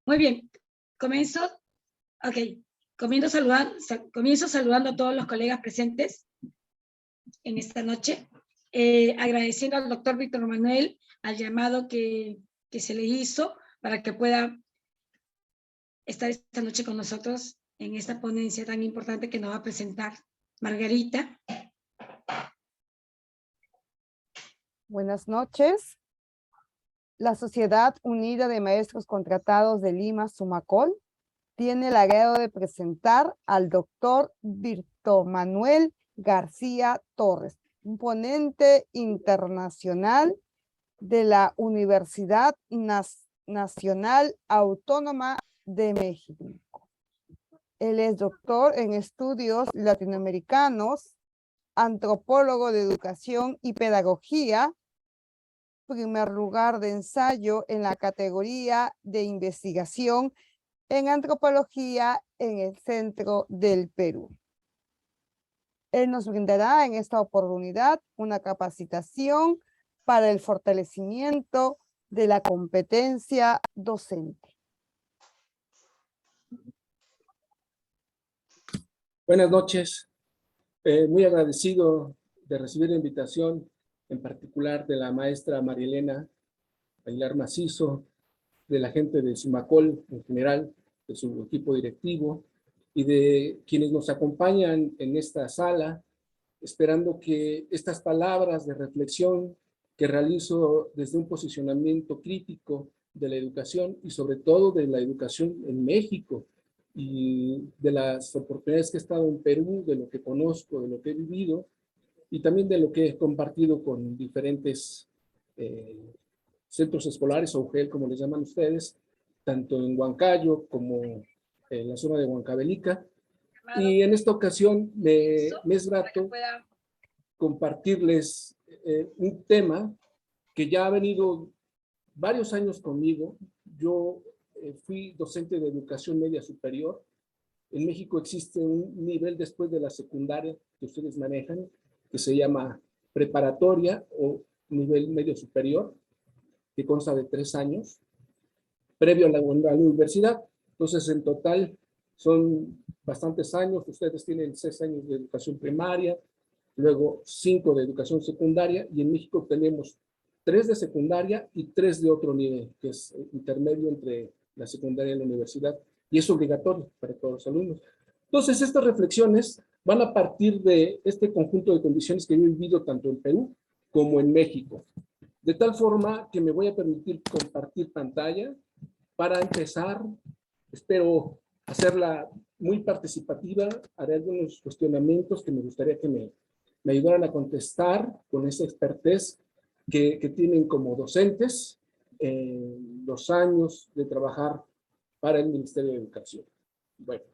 Muy bien, comienzo, comienzo saludando a todos los colegas presentes en esta noche, agradeciendo al doctor Víctor Manuel al llamado que se le hizo para que pueda estar esta noche con nosotros en esta ponencia tan importante que nos va a presentar Margarita. Buenas noches. La Sociedad Unida de Maestros Contratados de Lima, Sumacol, tiene el agrado de presentar al doctor Víctor Manuel García Torres, un ponente internacional de la Universidad Nacional Autónoma de México. Él es doctor en estudios latinoamericanos, antropólogo de educación y pedagogía, primer lugar de ensayo en la categoría de investigación en antropología en el centro del Perú. Él nos brindará en esta oportunidad una capacitación para el fortalecimiento de la competencia docente. Buenas noches. Muy agradecido de recibir la invitación, en particular de la maestra María Elena Aguilar Macizo, de la gente de Sumacol en general, de su equipo directivo y de quienes nos acompañan en esta sala, esperando que estas palabras de reflexión que realizo desde un posicionamiento crítico de la educación y sobre todo de la educación en México y de las oportunidades que he estado en Perú, de lo que conozco, de lo que he vivido y también de lo que he compartido con diferentes centros escolares o UGEL, como les llaman ustedes, tanto en Huancayo como en la zona de Huancavelica. Y en esta ocasión me es grato compartirles un tema que ya ha venido varios años conmigo. Yo fui docente de educación media superior. En México existe un nivel después de la secundaria que ustedes manejan, que se llama preparatoria o nivel medio superior, que consta de 3 años, previo a la universidad. Entonces, en total, son bastantes años. Ustedes tienen 6 años de educación primaria, luego 5 de educación secundaria, y en México tenemos 3 de secundaria y 3 de otro nivel, que es intermedio entre la secundaria y la universidad, y es obligatorio para todos los alumnos. Entonces, estas reflexiones van a partir de este conjunto de condiciones que yo he vivido tanto en Perú como en México. De tal forma que me voy a permitir compartir pantalla para empezar. Espero hacerla muy participativa. Haré algunos cuestionamientos que me gustaría que me ayudaran a contestar con esa expertez que tienen como docentes los años de trabajar para el Ministerio de Educación. Bueno,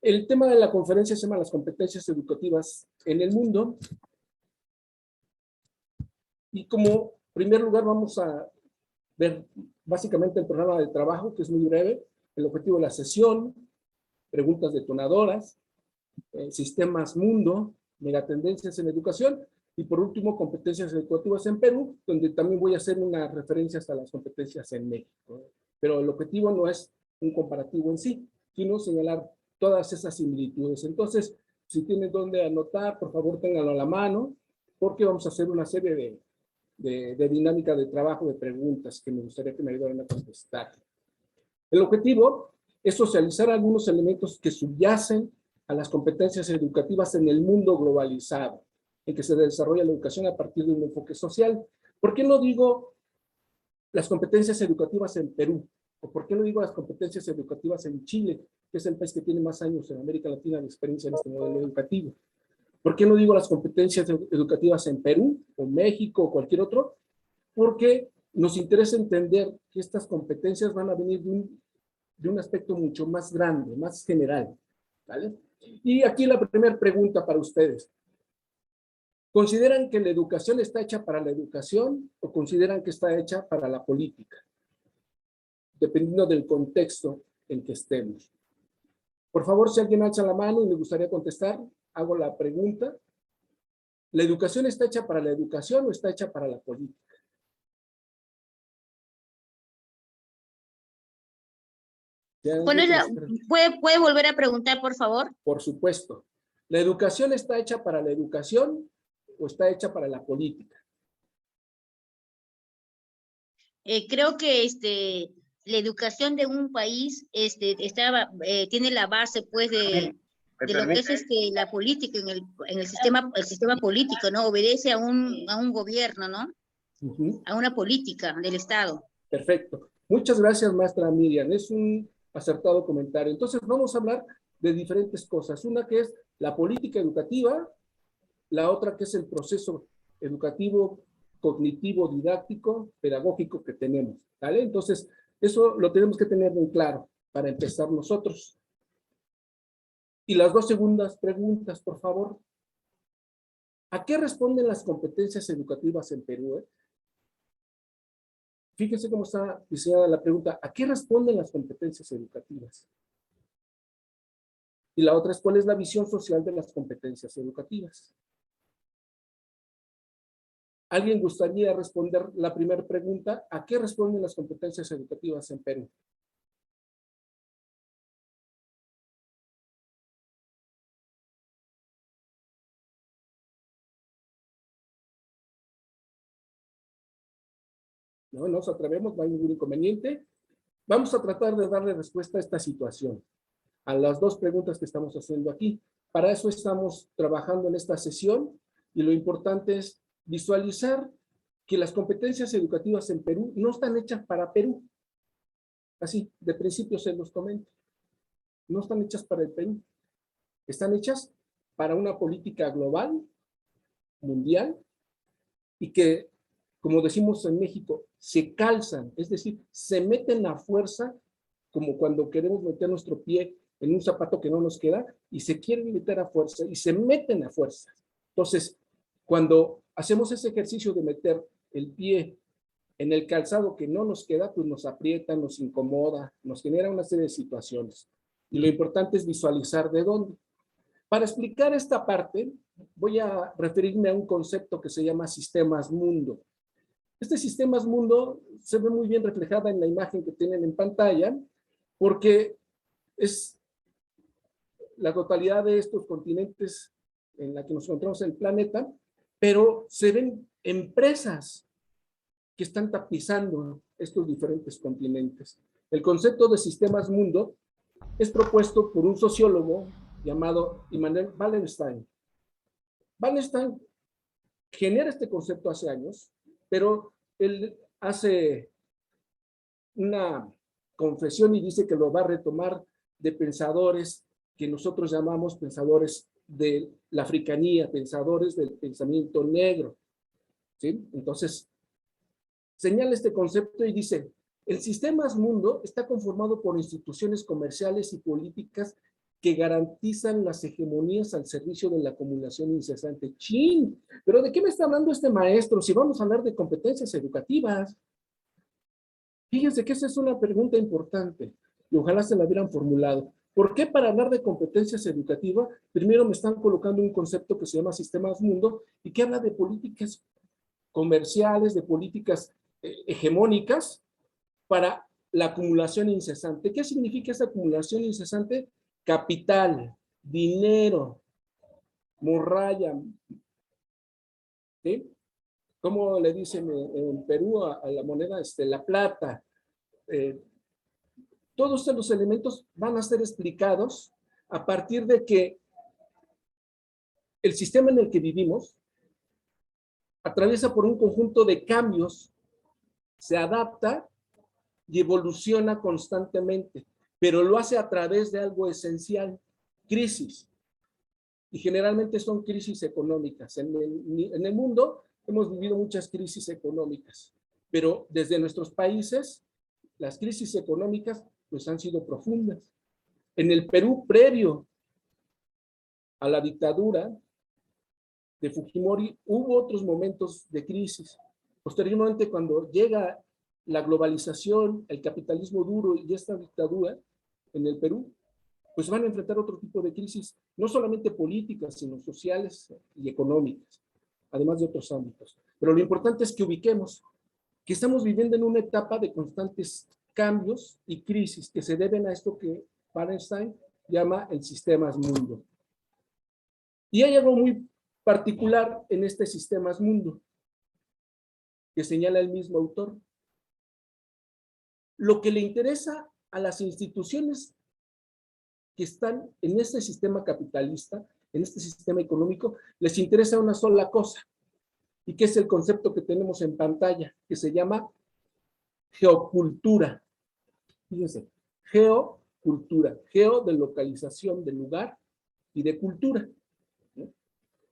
el tema de la conferencia se llama las competencias educativas en el mundo. Y como primer lugar vamos a ver básicamente el programa de trabajo, que es muy breve, el objetivo de la sesión, preguntas detonadoras, sistemas mundo, megatendencias en educación, y por último, competencias educativas en Perú, donde también voy a hacer una referencia hasta las competencias en México. Pero el objetivo no es un comparativo en sí, sino señalar todas esas similitudes. Entonces, si tienen dónde anotar, por favor, ténganlo a la mano, porque vamos a hacer una serie de dinámica de trabajo, de preguntas que me gustaría que me ayudaran a contestar. El objetivo es socializar algunos elementos que subyacen a las competencias educativas en el mundo globalizado, en que se desarrolla la educación a partir de un enfoque social. ¿Por qué no digo las competencias educativas en Perú? ¿O por qué no digo las competencias educativas en Chile, que es el país que tiene más años en América Latina de experiencia en este modelo educativo? ¿Por qué no digo las competencias educativas en Perú, o México, o cualquier otro? Porque nos interesa entender que estas competencias van a venir de un aspecto mucho más grande, más general, ¿vale? Y aquí la primera pregunta para ustedes. ¿Consideran que la educación está hecha para la educación o consideran que está hecha para la política? Dependiendo del contexto en que estemos. Por favor, si alguien alza la mano y me gustaría contestar, hago la pregunta. ¿La educación está hecha para la educación o está hecha para la política? Ya ¿Cuál es es lo la, que les- puede volver a preguntar, por favor? Por supuesto. ¿La educación está hecha para la educación o está hecha para la política? Creo que la educación de un país tiene la base pues de lo que es la política en el sistema político, ¿no? Obedece a un gobierno, ¿no? Ujú. A una política del Estado. Perfecto. Muchas gracias, maestra Miriam. Es un acertado comentario. Entonces, vamos a hablar de diferentes cosas. Una que es la política educativa, la otra que es el proceso educativo, cognitivo, didáctico, pedagógico que tenemos. ¿Vale? Entonces, eso lo tenemos que tener en claro para empezar nosotros. Y las dos segundas preguntas, por favor. ¿A qué responden las competencias educativas en Perú? Fíjense cómo está diseñada la pregunta. ¿A qué responden las competencias educativas? Y la otra es, ¿cuál es la visión social de las competencias educativas? ¿Alguien gustaría responder la primera pregunta? ¿A qué responden las competencias educativas en Perú? No nos atrevemos, no hay ningún inconveniente. Vamos a tratar de darle respuesta a esta situación, a las dos preguntas que estamos haciendo aquí. Para eso estamos trabajando en esta sesión y lo importante es visualizar que las competencias educativas en Perú no están hechas para Perú. Así, de principio se los comento. No están hechas para el Perú. Están hechas para una política global, mundial, y que, como decimos en México, se calzan, es decir, se meten a fuerza, como cuando queremos meter nuestro pie en un zapato que no nos queda, y se quieren meter a fuerza, y se meten a fuerza. Entonces, cuando hacemos ese ejercicio de meter el pie en el calzado que no nos queda, pues nos aprieta, nos incomoda, nos genera una serie de situaciones. Y lo importante es visualizar de dónde. Para explicar esta parte, voy a referirme a un concepto que se llama sistemas mundo. Este sistemas mundo se ve muy bien reflejada en la imagen que tienen en pantalla, porque es la totalidad de estos continentes en la que nos encontramos en el planeta, pero se ven empresas que están tapizando estos diferentes continentes. El concepto de sistemas mundo es propuesto por un sociólogo llamado Immanuel Wallenstein. Wallenstein genera este concepto hace años, pero él hace una confesión y dice que lo va a retomar de pensadores que nosotros llamamos pensadores de la africanía, pensadores del pensamiento negro. ¿Sí? Entonces, señala este concepto y dice, el sistema mundo está conformado por instituciones comerciales y políticas que garantizan las hegemonías al servicio de la acumulación incesante. ¡Chin! ¿Pero de qué me está hablando este maestro si vamos a hablar de competencias educativas? Fíjense que esa es una pregunta importante y ojalá se la hubieran formulado. ¿Por qué para hablar de competencias educativas, primero me están colocando un concepto que se llama sistemas mundo y que habla de políticas comerciales, de políticas hegemónicas para la acumulación incesante? ¿Qué significa esa acumulación incesante? Capital, dinero, morralla, ¿sí? ¿Cómo le dicen en Perú a la moneda? La plata. Todos estos elementos van a ser explicados a partir de que el sistema en el que vivimos atraviesa por un conjunto de cambios, se adapta y evoluciona constantemente, pero lo hace a través de algo esencial, crisis. Y generalmente son crisis económicas. En el mundo hemos vivido muchas crisis económicas, pero desde nuestros países las crisis económicas pues han sido profundas. En el Perú, previo a la dictadura de Fujimori, hubo otros momentos de crisis. Posteriormente, cuando llega la globalización, el capitalismo duro y esta dictadura en el Perú, pues van a enfrentar otro tipo de crisis, no solamente políticas, sino sociales y económicas, además de otros ámbitos. Pero lo importante es que ubiquemos que estamos viviendo en una etapa de constantes cambios y crisis que se deben a esto que Wallenstein llama el sistemas mundo. Y hay algo muy particular en este sistemas mundo que señala el mismo autor. Lo que le interesa a las instituciones que están en este sistema capitalista, en este sistema económico, les interesa una sola cosa, y que es el concepto que tenemos en pantalla, que se llama geocultura. Fíjense, geocultura, geo de localización, de lugar, y de cultura.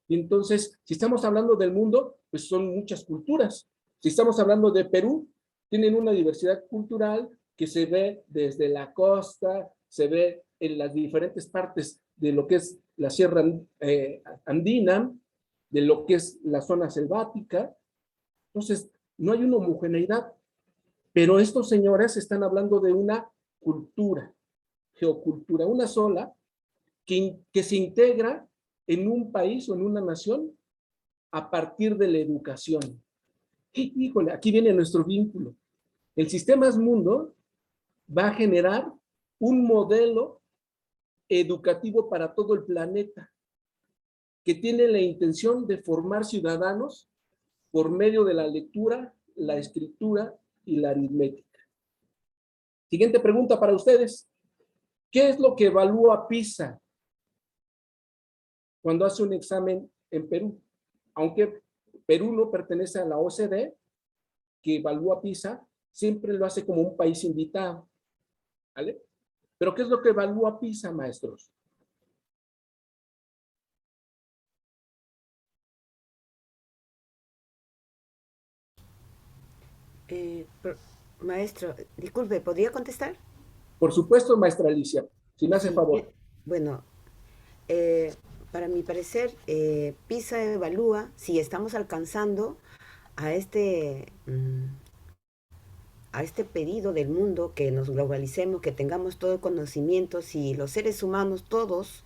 Y entonces, si estamos hablando del mundo, pues son muchas culturas. Si estamos hablando de Perú, tienen una diversidad cultural que se ve desde la costa, se ve en las diferentes partes de lo que es la sierra andina, de lo que es la zona selvática. Entonces, no hay una homogeneidad, pero estos señores están hablando de una cultura, geocultura, una sola, que se integra en un país o en una nación a partir de la educación. Híjole, aquí viene nuestro vínculo. El Sistemas Mundo va a generar un modelo educativo para todo el planeta que tiene la intención de formar ciudadanos por medio de la lectura, la escritura y la aritmética. Siguiente pregunta para ustedes. ¿Qué es lo que evalúa PISA cuando hace un examen en Perú? Aunque Perú no pertenece a la OCDE, que evalúa PISA, siempre lo hace como un país invitado. ¿Vale? Pero ¿qué es lo que evalúa PISA, maestros? Maestro, disculpe, ¿podría contestar? Por supuesto, maestra Alicia, si me hace Sí, favor. bueno, para mi parecer, PISA evalúa si estamos alcanzando a a este pedido del mundo, que nos globalicemos, que tengamos todo el conocimiento, si los seres humanos todos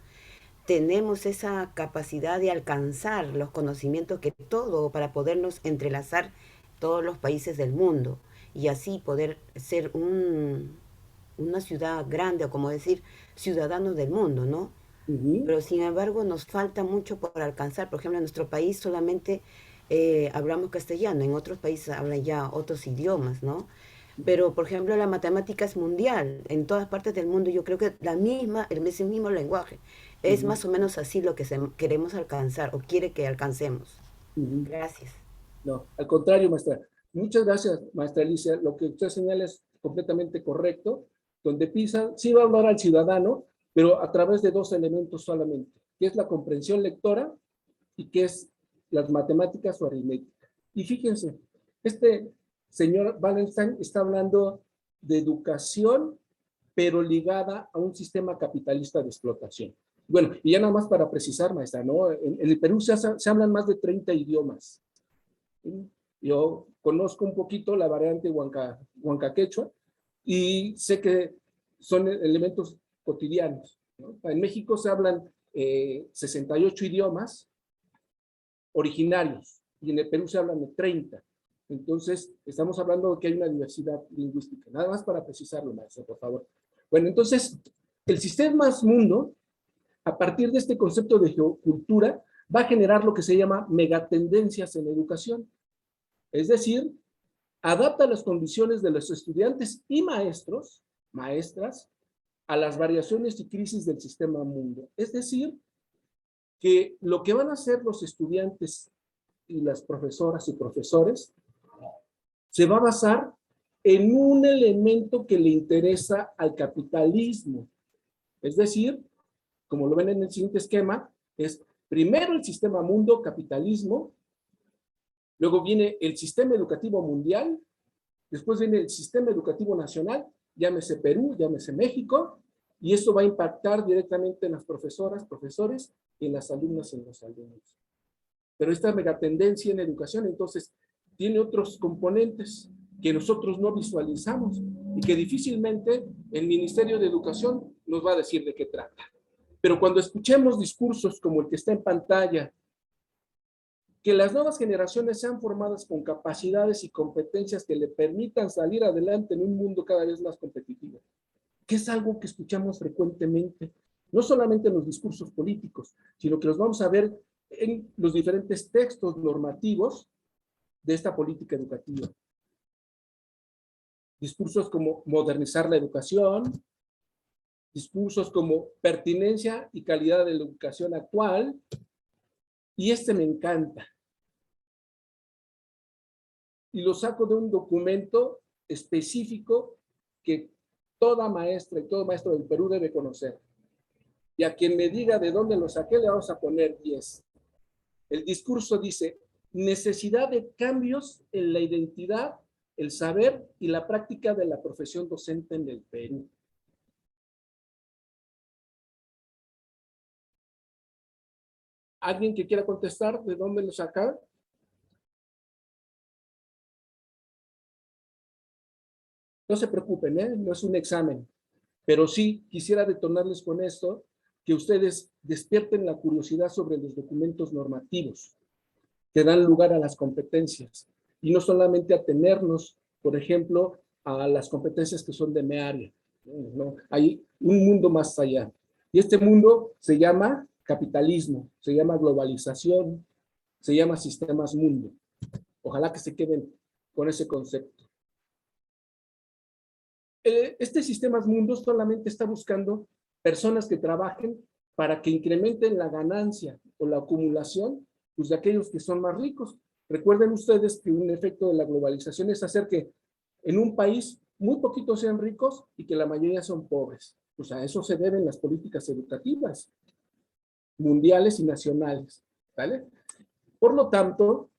tenemos esa capacidad de alcanzar los conocimientos que todo, para podernos entrelazar todos los países del mundo y así poder ser una ciudad grande, o como decir, ciudadanos del mundo, ¿no? Pero sin embargo nos falta mucho por alcanzar. Por ejemplo, en nuestro país solamente hablamos castellano, en otros países hablan ya otros idiomas, ¿no? Pero, por ejemplo, la matemática es mundial, en todas partes del mundo. Yo creo que ese mismo lenguaje. Es más o menos así lo que queremos alcanzar o quiere que alcancemos. Gracias. No, al contrario, maestra. Muchas gracias, maestra Alicia. Lo que usted señala es completamente correcto, donde PISA sí va a hablar al ciudadano, pero a través de dos elementos solamente, que es la comprensión lectora y que es las matemáticas o aritmética. Y fíjense, este señor Wallenstein está hablando de educación, pero ligada a un sistema capitalista de explotación. Bueno, y ya nada más para precisar, maestra, ¿no? En el Perú se hablan más de 30 idiomas. Yo conozco un poquito la variante huancaquechua y sé que son elementos cotidianos, ¿no? En México se hablan 68 idiomas originarios y en el Perú se hablan de 30. Entonces, estamos hablando de que hay una diversidad lingüística. Nada más para precisarlo, maestro, por favor. Bueno, entonces, el Sistemas Mundo, a partir de este concepto de geocultura, va a generar lo que se llama megatendencias en educación. Es decir, adapta las condiciones de los estudiantes y maestros, maestras, a las variaciones y crisis del sistema mundo. Es decir, que lo que van a hacer los estudiantes y las profesoras y profesores se va a basar en un elemento que le interesa al capitalismo. Es decir, como lo ven en el siguiente esquema, es primero el sistema mundo, capitalismo, luego viene el sistema educativo mundial, después viene el sistema educativo nacional, llámese Perú, llámese México, y esto va a impactar directamente en las profesoras, profesores, y en las alumnas y en los alumnos. Pero esta megatendencia en educación, entonces, tiene otros componentes que nosotros no visualizamos y que difícilmente el Ministerio de Educación nos va a decir de qué trata. Pero cuando escuchemos discursos como el que está en pantalla, que las nuevas generaciones sean formadas con capacidades y competencias que le permitan salir adelante en un mundo cada vez más competitivo, que es algo que escuchamos frecuentemente, no solamente en los discursos políticos, sino que los vamos a ver en los diferentes textos normativos de esta política educativa. Discursos como modernizar la educación, discursos como pertinencia y calidad de la educación actual, y este me encanta. Y lo saco de un documento específico que toda maestra y todo maestro del Perú debe conocer. Y a quien me diga de dónde lo saqué, le vamos a poner 10. El discurso dice, necesidad de cambios en la identidad, el saber y la práctica de la profesión docente en el Perú. ¿Alguien que quiera contestar de dónde lo saca? No se preocupen, no es un examen, pero sí quisiera detonarles con esto, que ustedes despierten la curiosidad sobre los documentos normativos que dan lugar a las competencias y no solamente atenernos, por ejemplo, a las competencias que son de mi área. ¿No? Hay un mundo más allá. Y este mundo se llama capitalismo, se llama globalización, se llama sistemas mundo. Ojalá que se queden con ese concepto. Este sistemas mundo solamente está buscando personas que trabajen para que incrementen la ganancia o la acumulación pues, de aquellos que son más ricos. Recuerden ustedes que un efecto de la globalización es hacer que en un país muy poquitos sean ricos y que la mayoría son pobres. Pues a eso se deben las políticas educativas mundiales y nacionales, ¿vale? Por lo tanto,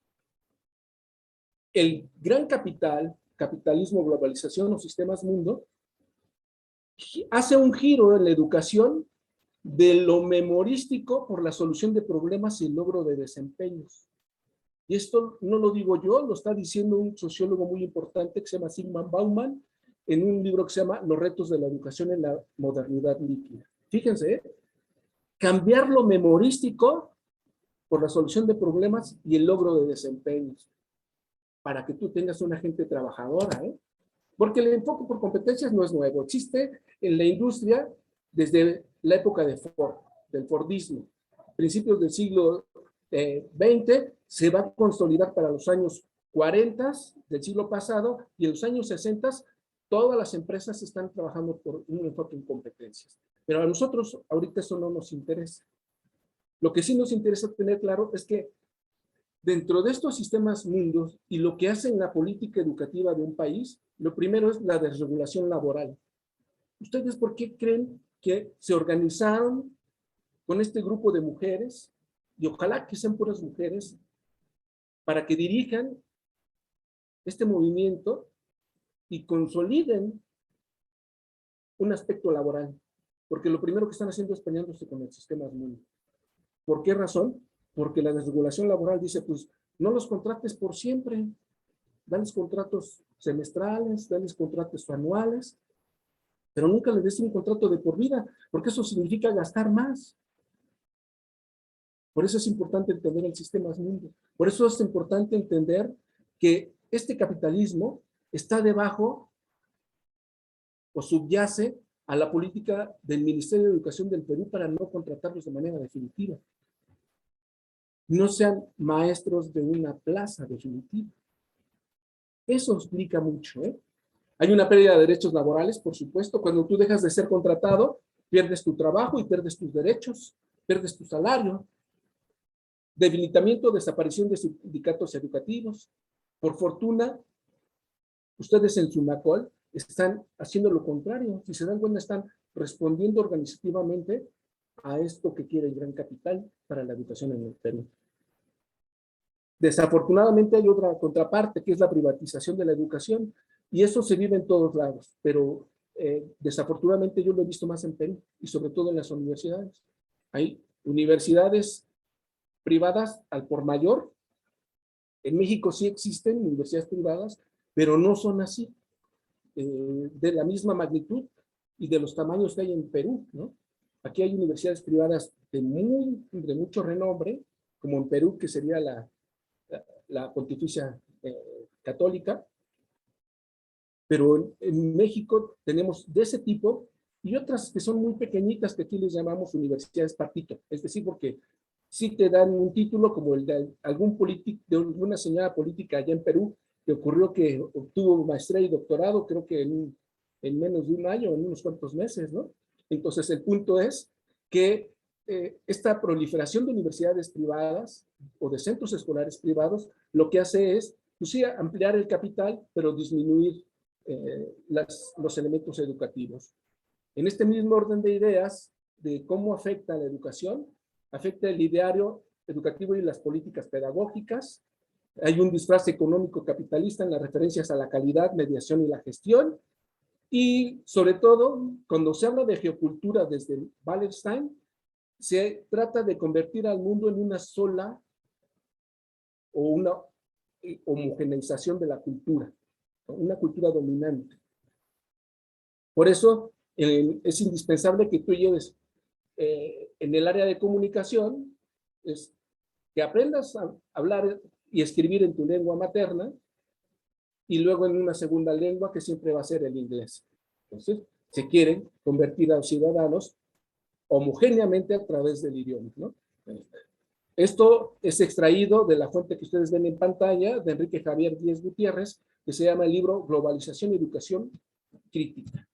el gran capital, capitalismo, globalización o sistemas mundo, hace un giro en la educación de lo memorístico por la solución de problemas y el logro de desempeños. Y esto no lo digo yo, lo está diciendo un sociólogo muy importante que se llama Zygmunt Bauman en un libro que se llama Los retos de la educación en la modernidad líquida. Fíjense, cambiar lo memorístico por la solución de problemas y el logro de desempeños, para que tú tengas una gente trabajadora, Porque el enfoque por competencias no es nuevo, existe en la industria desde la época de Ford, del Fordismo. Principios del siglo XX se va a consolidar para los años 40 del siglo pasado y en los años 60 todas las empresas están trabajando por un enfoque en competencias. Pero a nosotros ahorita eso no nos interesa. Lo que sí nos interesa tener claro es que dentro de estos sistemas mundos y lo que hace en la política educativa de un país, lo primero es la desregulación laboral. ¿Ustedes por qué creen que se organizaron con este grupo de mujeres, y ojalá que sean puras mujeres, para que dirijan este movimiento y consoliden un aspecto laboral? Porque lo primero que están haciendo es peleándose con el sistema mundo. ¿Por qué razón? Porque la desregulación laboral dice, pues, no los contrates por siempre, dales contratos semestrales, dales contratos anuales, pero nunca les des un contrato de por vida, porque eso significa gastar más. Por eso es importante entender el sistema mundo. Por eso es importante entender que este capitalismo está debajo o subyace a la política del Ministerio de Educación del Perú para no contratarlos de manera definitiva. No sean maestros de una plaza definitiva. Eso explica mucho, Hay una pérdida de derechos laborales, por supuesto. Cuando tú dejas de ser contratado, pierdes tu trabajo y pierdes tus derechos, pierdes tu salario. Debilitamiento, desaparición de sindicatos educativos. Por fortuna, ustedes en Sunacol están haciendo lo contrario. Si se dan cuenta, están respondiendo organizativamente a esto que quiere el gran capital para la educación en el Perú. Desafortunadamente hay otra contraparte, que es la privatización de la educación, y eso se vive en todos lados, pero desafortunadamente yo lo he visto más en Perú, y sobre todo en las universidades. Hay universidades privadas al por mayor. En México sí existen universidades privadas, pero no son así, de la misma magnitud y de los tamaños que hay en Perú, ¿no? Aquí hay universidades privadas de mucho renombre, como en Perú, que sería la la Pontificia Católica, pero en México tenemos de ese tipo y otras que son muy pequeñitas que aquí les llamamos universidades partito, es decir, porque sí te dan un título como el de algún político, de una señora política allá en Perú, que ocurrió que obtuvo maestría y doctorado, creo que en menos de un año, en unos cuantos meses, ¿no? Entonces el punto es que esta proliferación de universidades privadas o de centros escolares privados, lo que hace es, pues sí, ampliar el capital, pero disminuir los elementos educativos. En este mismo orden de ideas de cómo afecta la educación, afecta el ideario educativo y las políticas pedagógicas. Hay un disfraz económico capitalista en las referencias a la calidad, mediación y la gestión. Y sobre todo, cuando se habla de geocultura desde Wallerstein, se trata de convertir al mundo en una sola o una homogeneización de la cultura, una cultura dominante. Por eso es indispensable que tú lleves en el área de comunicación, que aprendas a hablar y escribir en tu lengua materna y luego en una segunda lengua que siempre va a ser el inglés. Entonces, se quieren convertir a los ciudadanos homogéneamente a través del idioma, ¿no? Esto es extraído de la fuente que ustedes ven en pantalla, de Enrique Javier Díez Gutiérrez, que se llama el libro Globalización y Educación Crítica.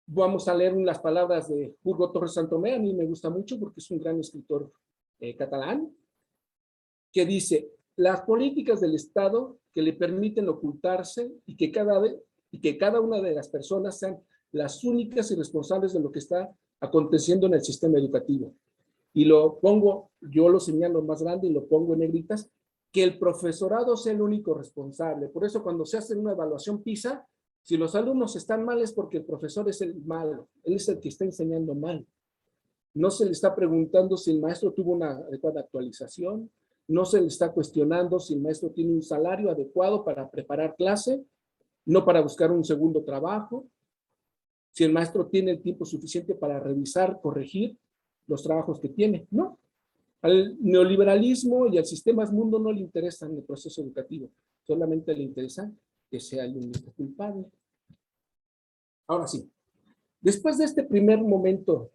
Vamos a leer unas palabras de Hugo Torres Santomé, a mí me gusta mucho porque es un gran escritor catalán, que dice, las políticas del Estado que le permiten ocultarse y que cada una de las personas sean las únicas y responsables de lo que está aconteciendo en el sistema educativo. Y yo lo señalo más grande y lo pongo en negritas, que el profesorado sea el único responsable. Por eso cuando se hace una evaluación PISA, si los alumnos están mal es porque el profesor es el malo, él es el que está enseñando mal. No se le está preguntando si el maestro tuvo una adecuada actualización, no se le está cuestionando si el maestro tiene un salario adecuado para preparar clase, no para buscar un segundo trabajo, si el maestro tiene el tiempo suficiente para revisar, corregir los trabajos que tiene, no. Al neoliberalismo y al sistema mundo no le interesa en el proceso educativo, solamente le interesa que sea el único culpable. Ahora sí, después de este primer momento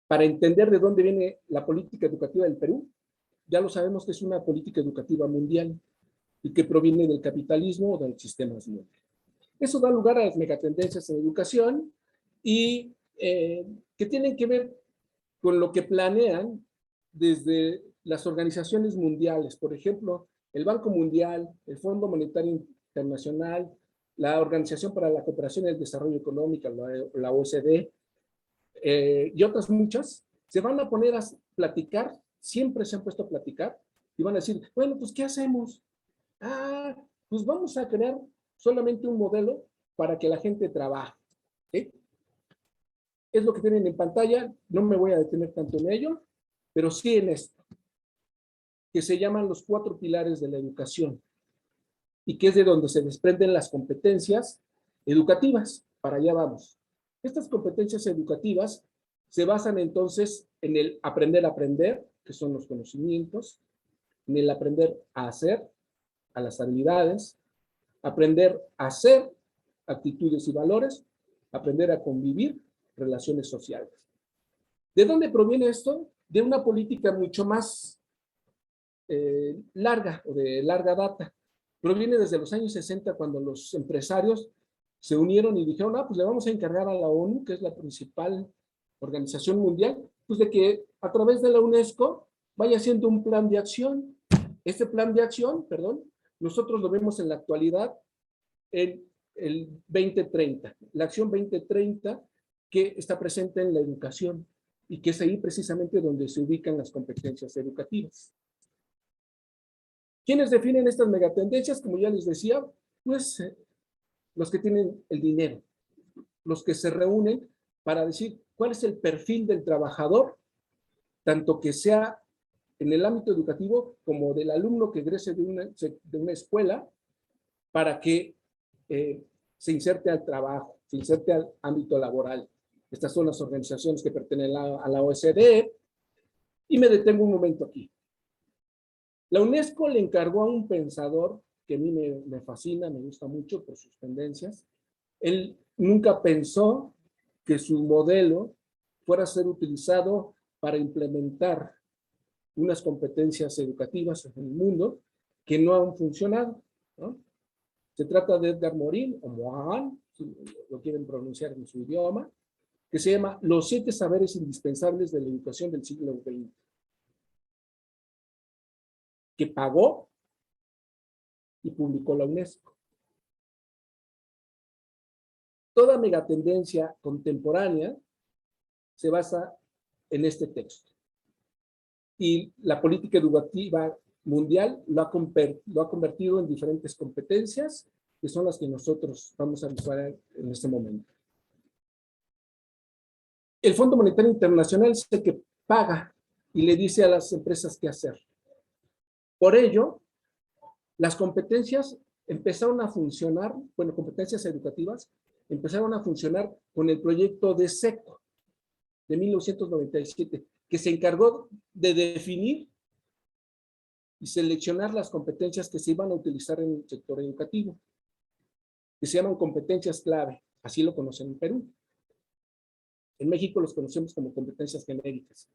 para entender de dónde viene la política educativa del Perú, ya lo sabemos que es una política educativa mundial y que proviene del capitalismo o del sistema mundial. Eso da lugar a las megatendencias en educación y que tienen que ver con lo que planean desde las organizaciones mundiales, por ejemplo, el Banco Mundial, el Fondo Monetario Internacional, la Organización para la Cooperación y el Desarrollo Económico, la OECD, y otras muchas, se van a poner a platicar, siempre se han puesto a platicar, y van a decir, bueno, pues, ¿qué hacemos? Pues vamos a crear solamente un modelo para que la gente trabaje. ¿Sí? Es lo que tienen en pantalla, no me voy a detener tanto en ello, pero sí en esto, que se llaman los 4 pilares de la educación, y que es de donde se desprenden las competencias educativas. Para allá vamos. Estas competencias educativas se basan entonces en el aprender a aprender, que son los conocimientos, en el aprender a hacer, a las habilidades, aprender a hacer, actitudes y valores, aprender a convivir, relaciones sociales. ¿De dónde proviene esto? De una política mucho más larga o de larga data. Proviene desde los años 60 cuando los empresarios se unieron y dijeron, pues le vamos a encargar a la ONU, que es la principal organización mundial, pues de que a través de la UNESCO vaya haciendo un plan de acción. Este plan de acción, nosotros lo vemos en la actualidad en el 2030, la acción 2030 que está presente en la educación y que es ahí precisamente donde se ubican las competencias educativas. ¿Quiénes definen estas megatendencias? Como ya les decía, pues los que tienen el dinero, los que se reúnen para decir cuál es el perfil del trabajador, tanto que sea en el ámbito educativo como del alumno que egrese de una escuela para que se inserte al trabajo, se inserte al ámbito laboral. Estas son las organizaciones que pertenecen a la OECD, Y me detengo un momento aquí. La UNESCO le encargó a un pensador que a mí me fascina, me gusta mucho por sus tendencias. Él nunca pensó que su modelo fuera a ser utilizado para implementar unas competencias educativas en el mundo que no han funcionado, ¿no? Se trata de Edgar Morin, o Morin, si lo quieren pronunciar en su idioma, que se llama Los 7 saberes indispensables de la educación del siglo XX, que pagó y publicó la UNESCO. Toda megatendencia contemporánea se basa en este texto. Y la política educativa mundial lo ha convertido en diferentes competencias, que son las que nosotros vamos a visualizar en este momento. El Fondo Monetario Internacional es el que paga y le dice a las empresas qué hacer. Por ello, las competencias empezaron a funcionar, bueno, competencias educativas, empezaron a funcionar con el proyecto de SECO de 1997, que se encargó de definir y seleccionar las competencias que se iban a utilizar en el sector educativo, que se llaman competencias clave, así lo conocen en Perú. En México los conocemos como competencias genéricas.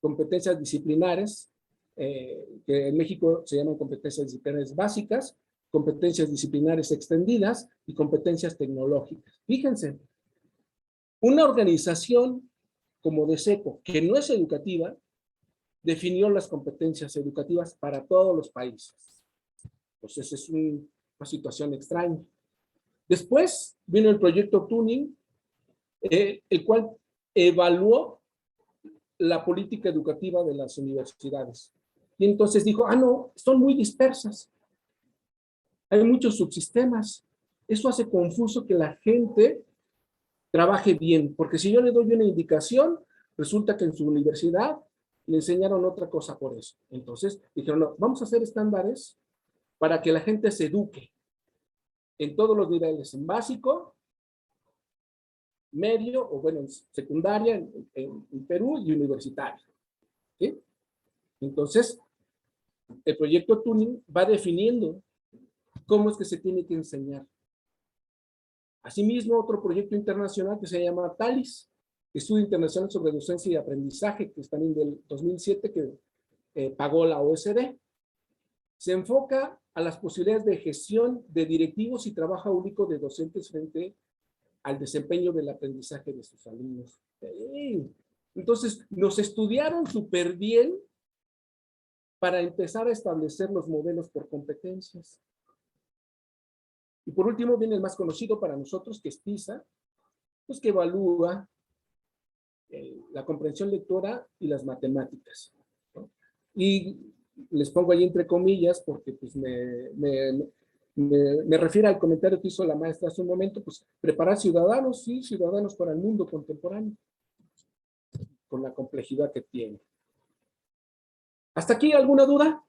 Competencias disciplinares, que en México se llaman competencias disciplinares básicas, competencias disciplinares extendidas y competencias tecnológicas. Fíjense, una organización como DESECO, que no es educativa, definió las competencias educativas para todos los países. Entonces es una situación extraña. Después vino el proyecto Tuning, el cual evaluó la política educativa de las universidades. Y entonces dijo, no, son muy dispersas. Hay muchos subsistemas. Eso hace confuso que la gente trabaje bien, porque si yo le doy una indicación, resulta que en su universidad le enseñaron otra cosa por eso. Entonces dijeron, no, vamos a hacer estándares para que la gente se eduque en todos los niveles, en básico, medio, o bueno, en secundaria, en Perú, y universitario. ¿Sí? Entonces, el proyecto Tuning va definiendo cómo es que se tiene que enseñar. Asimismo, otro proyecto internacional que se llama TALIS, Estudio Internacional sobre Docencia y Aprendizaje, que es también del 2007, que pagó la OSD. Se enfoca a las posibilidades de gestión de directivos y trabajo único de docentes frente al desempeño del aprendizaje de sus alumnos. Entonces, nos estudiaron súper bien para empezar a establecer los modelos por competencias. Y por último viene el más conocido para nosotros, que es PISA, pues que evalúa la comprensión lectora y las matemáticas, ¿no? Y les pongo ahí entre comillas porque pues me refiero al comentario que hizo la maestra hace un momento, pues preparar ciudadanos, sí, ciudadanos para el mundo contemporáneo, con la complejidad que tiene. ¿Hasta aquí alguna duda?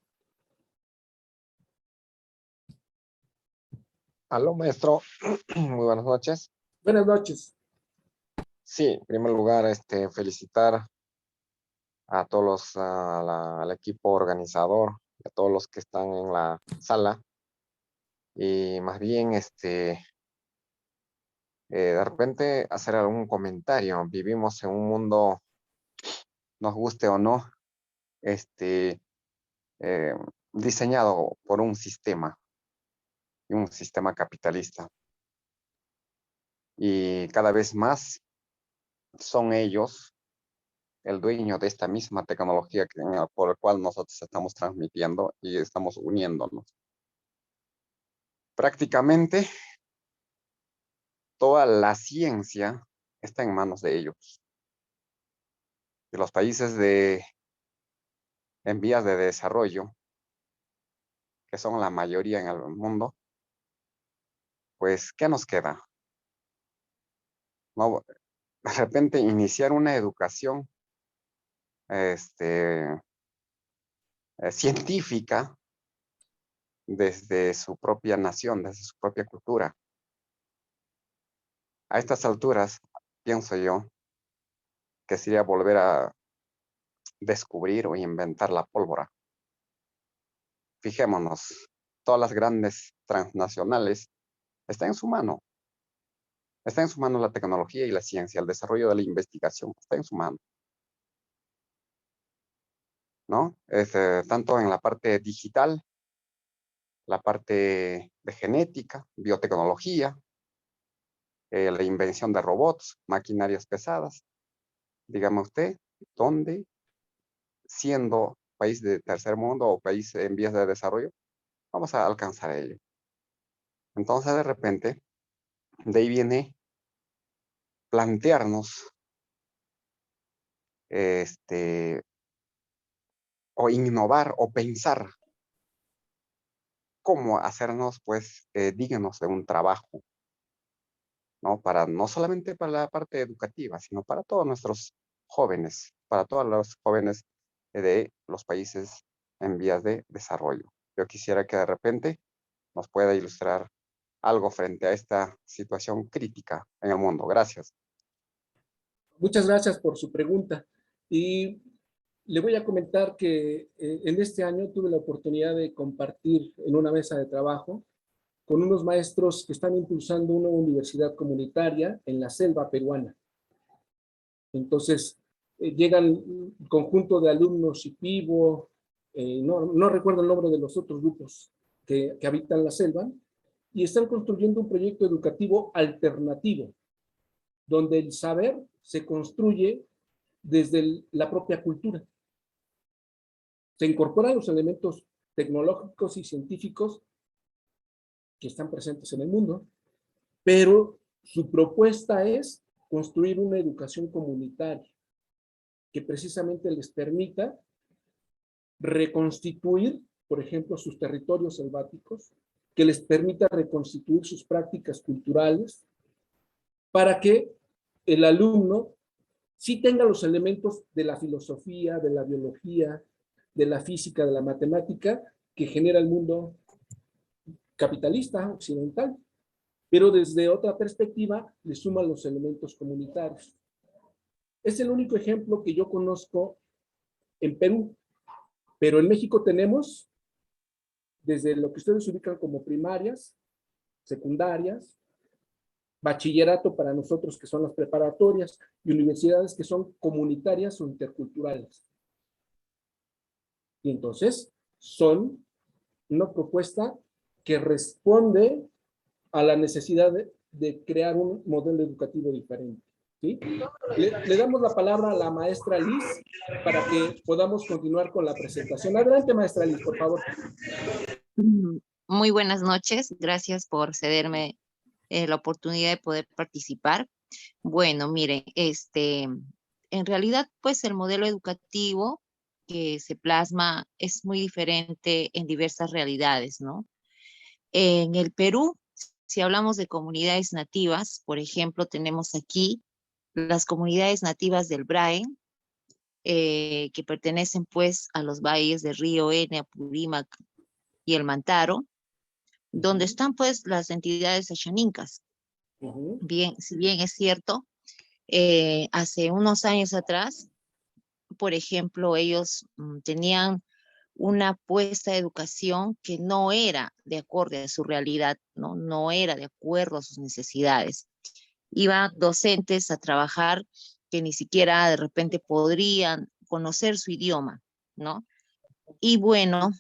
Aló, maestro. Muy buenas noches. Buenas noches. Sí, en primer lugar, felicitar a todos al equipo organizador, a todos los que están en la sala. Y más bien, de repente hacer algún comentario. Vivimos en un mundo, nos guste o no, eh, diseñado por un sistema capitalista. Y cada vez más son ellos el dueño de esta misma tecnología por la cual nosotros estamos transmitiendo y estamos uniéndonos. Prácticamente toda la ciencia está en manos de ellos. De los países en vías de desarrollo, que son la mayoría en el mundo, pues, ¿qué nos queda? No, de repente iniciar una educación científica desde su propia nación, desde su propia cultura. A estas alturas, pienso yo, que sería volver a descubrir o inventar la pólvora. Fijémonos, todas las grandes transnacionales están en su mano. Está en su mano la tecnología y la ciencia, el desarrollo de la investigación, está en su mano, ¿no? Tanto en la parte digital, la parte de genética, biotecnología, la invención de robots, maquinarias pesadas. Dígame usted, ¿dónde, siendo país de tercer mundo o país en vías de desarrollo, vamos a alcanzar ello? Entonces, de repente, de ahí viene plantearnos o innovar o pensar cómo hacernos, pues, dignos de un trabajo, ¿no? No solamente para la parte educativa, sino para todos nuestros jóvenes, para todos los jóvenes de los países en vías de desarrollo. Yo quisiera que de repente nos pueda ilustrar algo frente a esta situación crítica en el mundo. Gracias. Muchas gracias por su pregunta. Y le voy a comentar que en este año tuve la oportunidad de compartir en una mesa de trabajo con unos maestros que están impulsando una universidad comunitaria en la selva peruana. Entonces, llegan un conjunto de alumnos Shipibo, no recuerdo el nombre de los otros grupos que habitan la selva, y están construyendo un proyecto educativo alternativo, donde el saber se construye desde la propia cultura. Se incorporan los elementos tecnológicos y científicos que están presentes en el mundo, pero su propuesta es construir una educación comunitaria que precisamente les permita reconstituir, por ejemplo, sus territorios selváticos, que les permita reconstituir sus prácticas culturales, para que el alumno sí tenga los elementos de la filosofía, de la biología, de la física, de la matemática, que genera el mundo capitalista occidental, pero desde otra perspectiva le suman los elementos comunitarios. Es el único ejemplo que yo conozco en Perú, pero en México tenemos desde lo que ustedes ubican como primarias, secundarias, bachillerato para nosotros que son las preparatorias y universidades que son comunitarias o interculturales. Y entonces son una propuesta que responde a la necesidad de crear un modelo educativo diferente. ¿Sí? Le damos la palabra a la maestra Liz para que podamos continuar con la presentación. Adelante, maestra Liz, por favor. Muy buenas noches. Gracias por cederme la oportunidad de poder participar. Bueno, miren, en realidad, pues el modelo educativo que se plasma es muy diferente en diversas realidades, ¿no? En el Perú, si hablamos de comunidades nativas, por ejemplo, tenemos aquí las comunidades nativas del Braen, que pertenecen pues a los valles de Río Ene, Apurímac y el Mantaro, donde están pues las entidades achaninkas. Bien, si bien es cierto, hace unos años atrás, por ejemplo, ellos tenían una apuesta de educación que no era de acuerdo a su realidad, no era de acuerdo a sus necesidades. Iban docentes a trabajar que ni siquiera de repente podrían conocer su idioma, ¿no? Y bueno,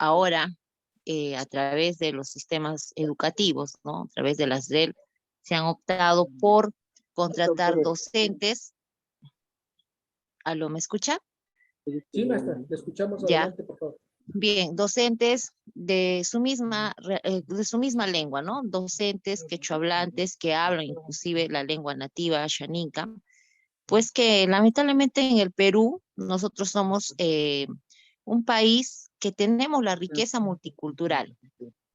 ahora a través de los sistemas educativos, ¿no? A través de las REL, se han optado por contratar docentes. ¿Aló, me escucha? Sí, maestra, te escuchamos. Ya. Adelante, por favor. Bien, docentes de su misma lengua, ¿no? Docentes quechohablantes que hablan inclusive la lengua nativa xaninka, pues que lamentablemente en el Perú nosotros somos un país que tenemos la riqueza multicultural.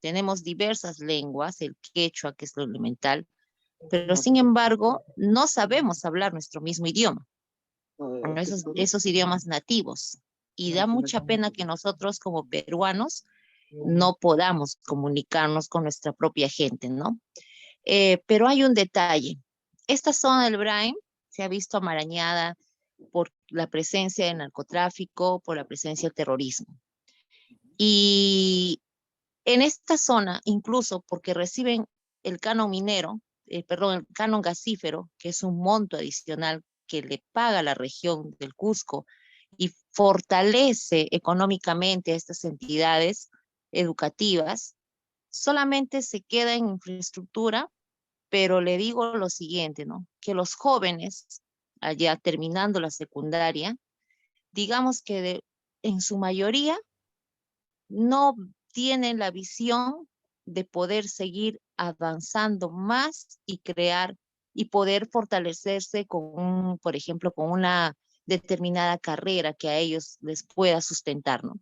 Tenemos diversas lenguas, el quechua, que es lo elemental, pero sin embargo no sabemos hablar nuestro mismo idioma, esos idiomas nativos. Y da mucha pena que nosotros como peruanos no podamos comunicarnos con nuestra propia gente, ¿no? Pero hay un detalle. Esta zona del Brain se ha visto amarañada por la presencia del narcotráfico, por la presencia del terrorismo. Y en esta zona, incluso porque reciben el canon minero, perdón, el canon gasífero, que es un monto adicional que le paga la región del Cusco y fortalece económicamente a estas entidades educativas, solamente se queda en infraestructura, pero le digo lo siguiente, ¿no? Que los jóvenes, allá terminando la secundaria, digamos que en su mayoría no tienen la visión de poder seguir avanzando más y crear y poder fortalecerse con por ejemplo, con una determinada carrera que a ellos les pueda sustentar, ¿no?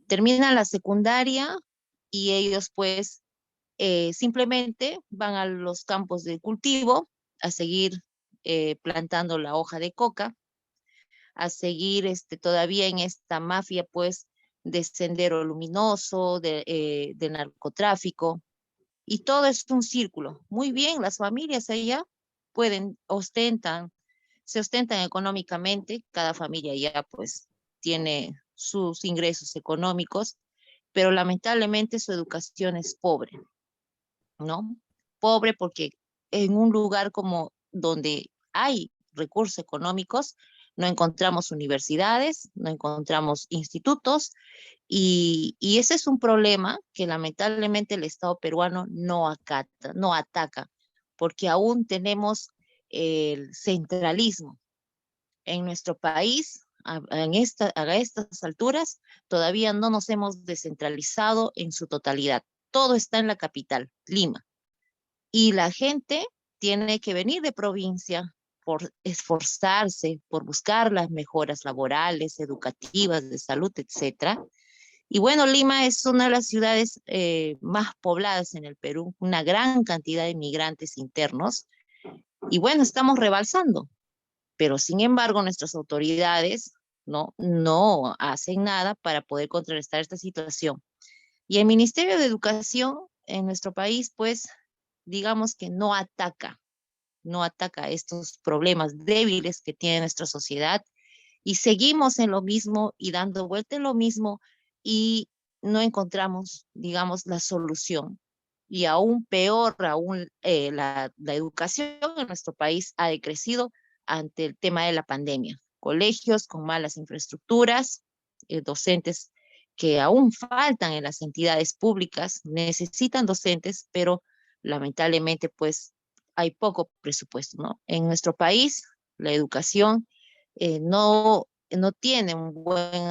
Terminan la secundaria y ellos pues simplemente van a los campos de cultivo a seguir plantando la hoja de coca, a seguir todavía en esta mafia pues de Sendero Luminoso, de narcotráfico, y todo es un círculo. Muy bien, las familias allá se ostentan económicamente, cada familia ya pues tiene sus ingresos económicos, pero lamentablemente su educación es pobre, ¿no? Pobre porque en un lugar como donde hay recursos económicos, no encontramos universidades, no encontramos institutos, y ese es un problema que lamentablemente el Estado peruano no acata, no ataca, porque aún tenemos el centralismo en nuestro país. A estas alturas todavía no nos hemos descentralizado en su totalidad. Todo está en la capital, Lima, y la gente tiene que venir de provincia por esforzarse, por buscar las mejoras laborales, educativas, de salud, etcétera. Y bueno, Lima es una de las ciudades más pobladas en el Perú, una gran cantidad de migrantes internos. Y bueno, estamos rebalsando, pero sin embargo nuestras autoridades no hacen nada para poder contrarrestar esta situación. Y el Ministerio de Educación en nuestro país, pues, digamos que no ataca estos problemas débiles que tiene nuestra sociedad, y seguimos en lo mismo y dando vuelta en lo mismo y no encontramos, digamos, la solución. Y aún peor, la educación en nuestro país ha decrecido ante el tema de la pandemia. Colegios con malas infraestructuras, docentes que aún faltan en las entidades públicas, necesitan docentes, pero lamentablemente pues hay poco presupuesto, ¿no? En nuestro país, la educación no tiene un buen,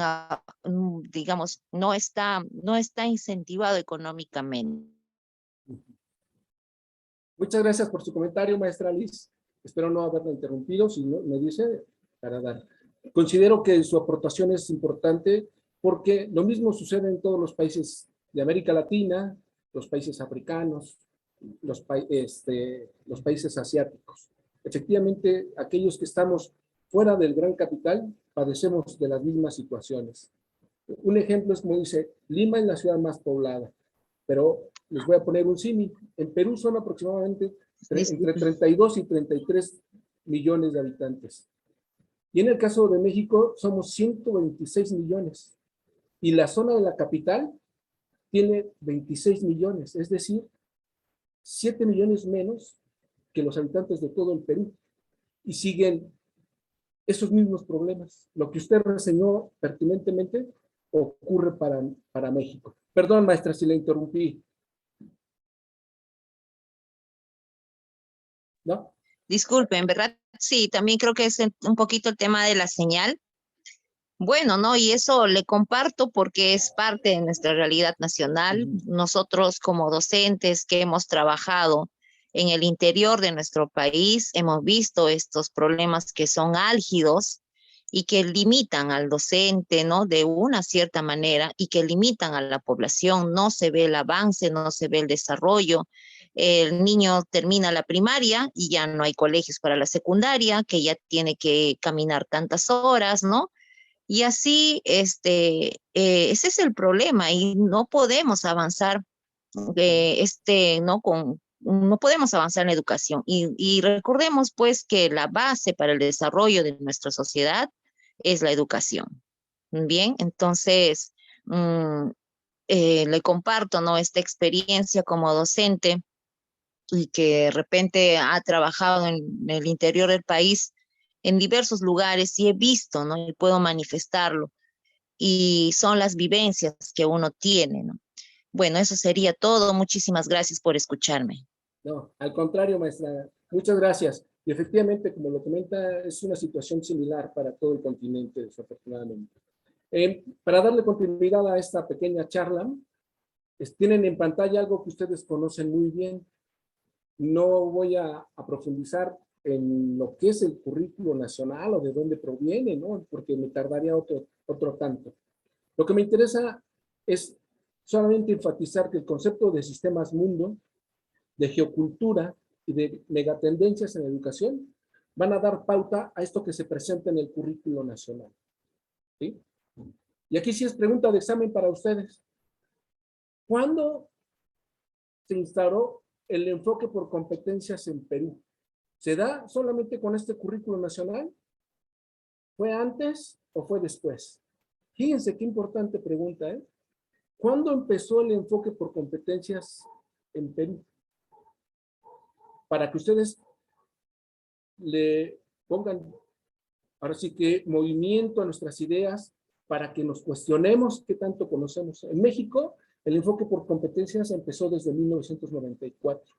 digamos, no está incentivado económicamente. Muchas gracias por su comentario, maestra Liz. Espero no haberla interrumpido, si no, me dice para dar. Considero que su aportación es importante porque lo mismo sucede en todos los países de América Latina, los países africanos, los países asiáticos. Efectivamente, aquellos que estamos fuera del gran capital padecemos de las mismas situaciones. Un ejemplo es como dice, Lima es la ciudad más poblada, pero les voy a poner un símil. En Perú son aproximadamente entre 32 y 33 millones de habitantes. Y en el caso de México somos 126 millones. Y la zona de la capital tiene 26 millones, es decir, 7 millones menos que los habitantes de todo el Perú. Y siguen esos mismos problemas. Lo que usted reseñó pertinentemente ocurre para México. Perdón, maestra, si la interrumpí. ¿No? Disculpen, ¿verdad? Sí, también creo que es un poquito el tema de la señal. Bueno, ¿no? Y eso le comparto porque es parte de nuestra realidad nacional. Nosotros como docentes que hemos trabajado en el interior de nuestro país, hemos visto estos problemas que son álgidos y que limitan al docente, ¿no? De una cierta manera, y que limitan a la población. No se ve el avance, no se ve el desarrollo. El niño termina la primaria y ya no hay colegios para la secundaria, que ya tiene que caminar tantas horas, ¿no? Y así, ese es el problema, y no podemos avanzar, no podemos avanzar en la educación. Y recordemos pues que la base para el desarrollo de nuestra sociedad es la educación. Bien, entonces le comparto, ¿no?, esta experiencia como docente y que de repente ha trabajado en el interior del país en diversos lugares y he visto, ¿no?, y puedo manifestarlo. Y son las vivencias que uno tiene, ¿no? Bueno, eso sería todo. Muchísimas gracias por escucharme. No, al contrario, maestra, muchas gracias. Y efectivamente, como lo comenta, es una situación similar para todo el continente, desafortunadamente. Para darle continuidad a esta pequeña charla, tienen en pantalla algo que ustedes conocen muy bien. No voy a profundizar en lo que es el currículo nacional o de dónde proviene, ¿no? Porque me tardaría otro tanto. Lo que me interesa es solamente enfatizar que el concepto de sistemas mundo, de geocultura y de megatendencias en educación van a dar pauta a esto que se presenta en el currículo nacional. ¿Sí? Y aquí sí es pregunta de examen para ustedes. ¿Cuándo se instauró el enfoque por competencias en Perú? ¿Se da solamente con este currículo nacional? ¿Fue antes o fue después? Fíjense qué importante pregunta, ¿eh? ¿Cuándo empezó el enfoque por competencias en Perú? Para que ustedes le pongan, ahora sí que, movimiento a nuestras ideas, para que nos cuestionemos qué tanto conocemos. En México, el enfoque por competencias empezó desde 1994,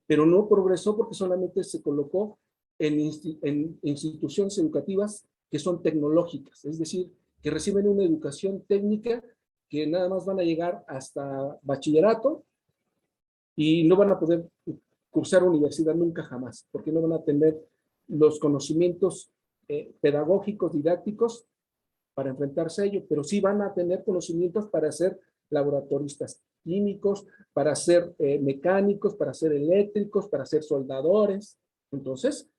pero no progresó porque solamente se colocó en instituciones educativas que son tecnológicas, es decir, que reciben una educación técnica que nada más van a llegar hasta bachillerato y no van a poder cursar universidad nunca jamás, porque no van a tener los conocimientos pedagógicos, didácticos para enfrentarse a ello, pero sí van a tener conocimientos para ser laboratoristas químicos, para ser mecánicos, para ser eléctricos, para ser soldadores. Entonces,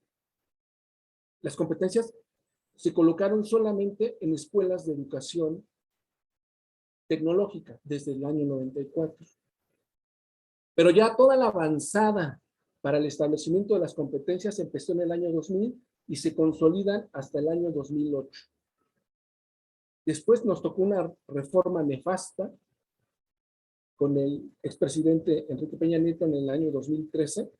las competencias se colocaron solamente en escuelas de educación tecnológica desde el año 94. Pero ya toda la avanzada para el establecimiento de las competencias empezó en el año 2000 y se consolidan hasta el año 2008. Después nos tocó una reforma nefasta con el expresidente Enrique Peña Nieto en el año 2013,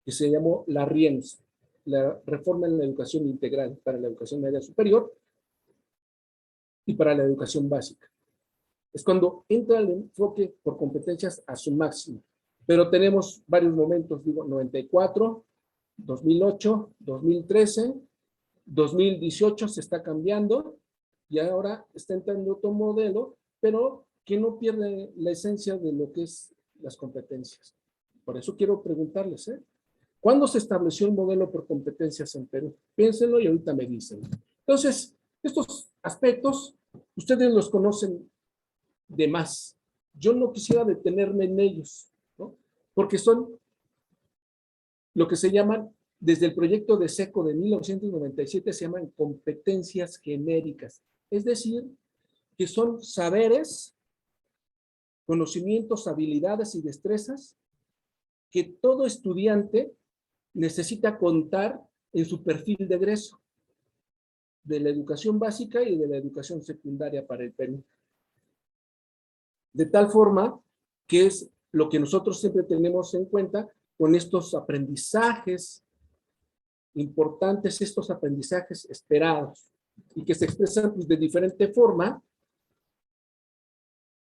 que se llamó la RIEMS, la Reforma en la Educación Integral para la Educación Media Superior y para la Educación Básica. Es cuando entra el enfoque por competencias a su máximo. Pero tenemos varios momentos, digo, 94, 2008, 2013, 2018 se está cambiando y ahora está entrando otro modelo, pero que no pierde la esencia de lo que es las competencias. Por eso quiero preguntarles, ¿cuándo se estableció el modelo por competencias en Perú? Piénsenlo y ahorita me dicen. Entonces, estos aspectos, ustedes los conocen de más. Yo no quisiera detenerme en ellos, ¿no? Porque son lo que se llaman, desde el proyecto de SECO de 1997, se llaman competencias genéricas. Es decir, que son saberes, conocimientos, habilidades y destrezas que todo estudiante necesita contar en su perfil de egreso de la educación básica y de la educación secundaria para el Perú. De tal forma que es lo que nosotros siempre tenemos en cuenta con estos aprendizajes importantes, estos aprendizajes esperados y que se expresan pues, de diferente forma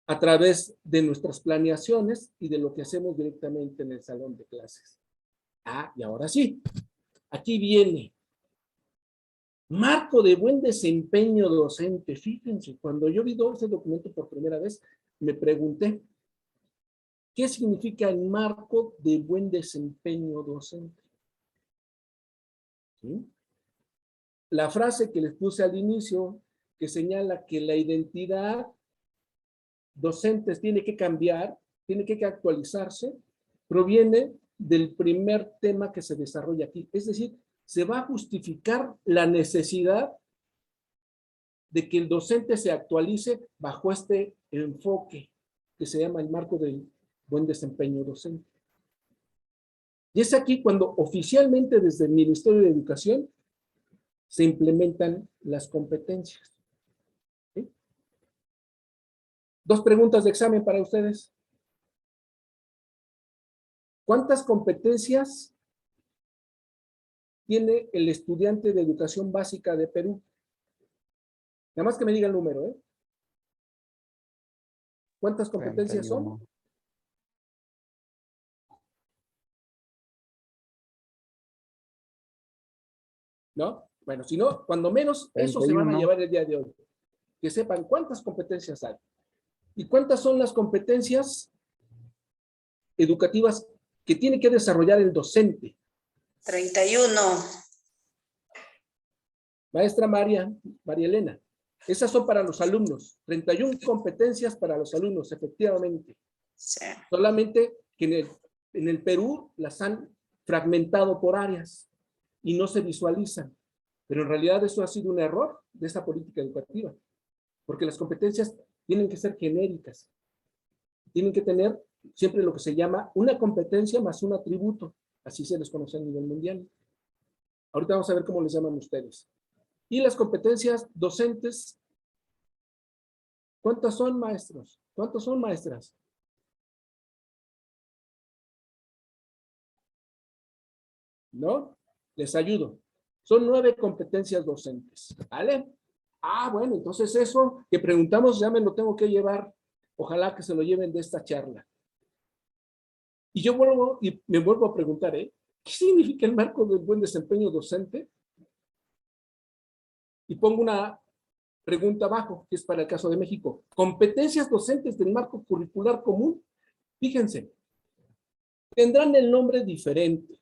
a través de nuestras planeaciones y de lo que hacemos directamente en el salón de clases. Y ahora sí, aquí viene marco de buen desempeño docente. Fíjense, cuando yo vi ese documento por primera vez, me pregunté, ¿qué significa el marco de buen desempeño docente? ¿Sí? La frase que les puse al inicio, que señala que la identidad docente tiene que cambiar, tiene que actualizarse, proviene del primer tema que se desarrolla aquí. Es decir, se va a justificar la necesidad de que el docente se actualice bajo este enfoque que se llama el marco del buen desempeño docente. Y es aquí cuando oficialmente desde el Ministerio de Educación se implementan las competencias. ¿Sí? 2 preguntas de examen para ustedes. ¿Cuántas competencias tiene el estudiante de educación básica de Perú? Nada más que me diga el número, ¿eh? ¿Cuántas competencias son? 31. ¿No? Bueno, si no, cuando menos, eso se van a 31. llevar el día de hoy. Que sepan cuántas competencias hay. ¿Y cuántas son las competencias educativas que tiene que desarrollar el docente? 31. Maestra María Elena, esas son para los alumnos. 31 competencias para los alumnos, efectivamente. Sí. Solamente que en el Perú las han fragmentado por áreas y no se visualizan. Pero en realidad eso ha sido un error de esta política educativa, porque las competencias tienen que ser genéricas. Tienen que tener siempre lo que se llama una competencia más un atributo. Así se les conoce a nivel mundial. Ahorita vamos a ver cómo les llaman ustedes. Y las competencias docentes, ¿cuántas son, maestros? ¿Cuántas son, maestras? ¿No? Les ayudo. Son 9 competencias docentes. ¿Vale? Ah, bueno, entonces eso que preguntamos ya me lo tengo que llevar. Ojalá que se lo lleven de esta charla. Y yo me vuelvo a preguntar, ¿qué significa el marco del buen desempeño docente? Y pongo una pregunta abajo, que es para el caso de México. Competencias docentes del marco curricular común. Fíjense, tendrán el nombre diferente.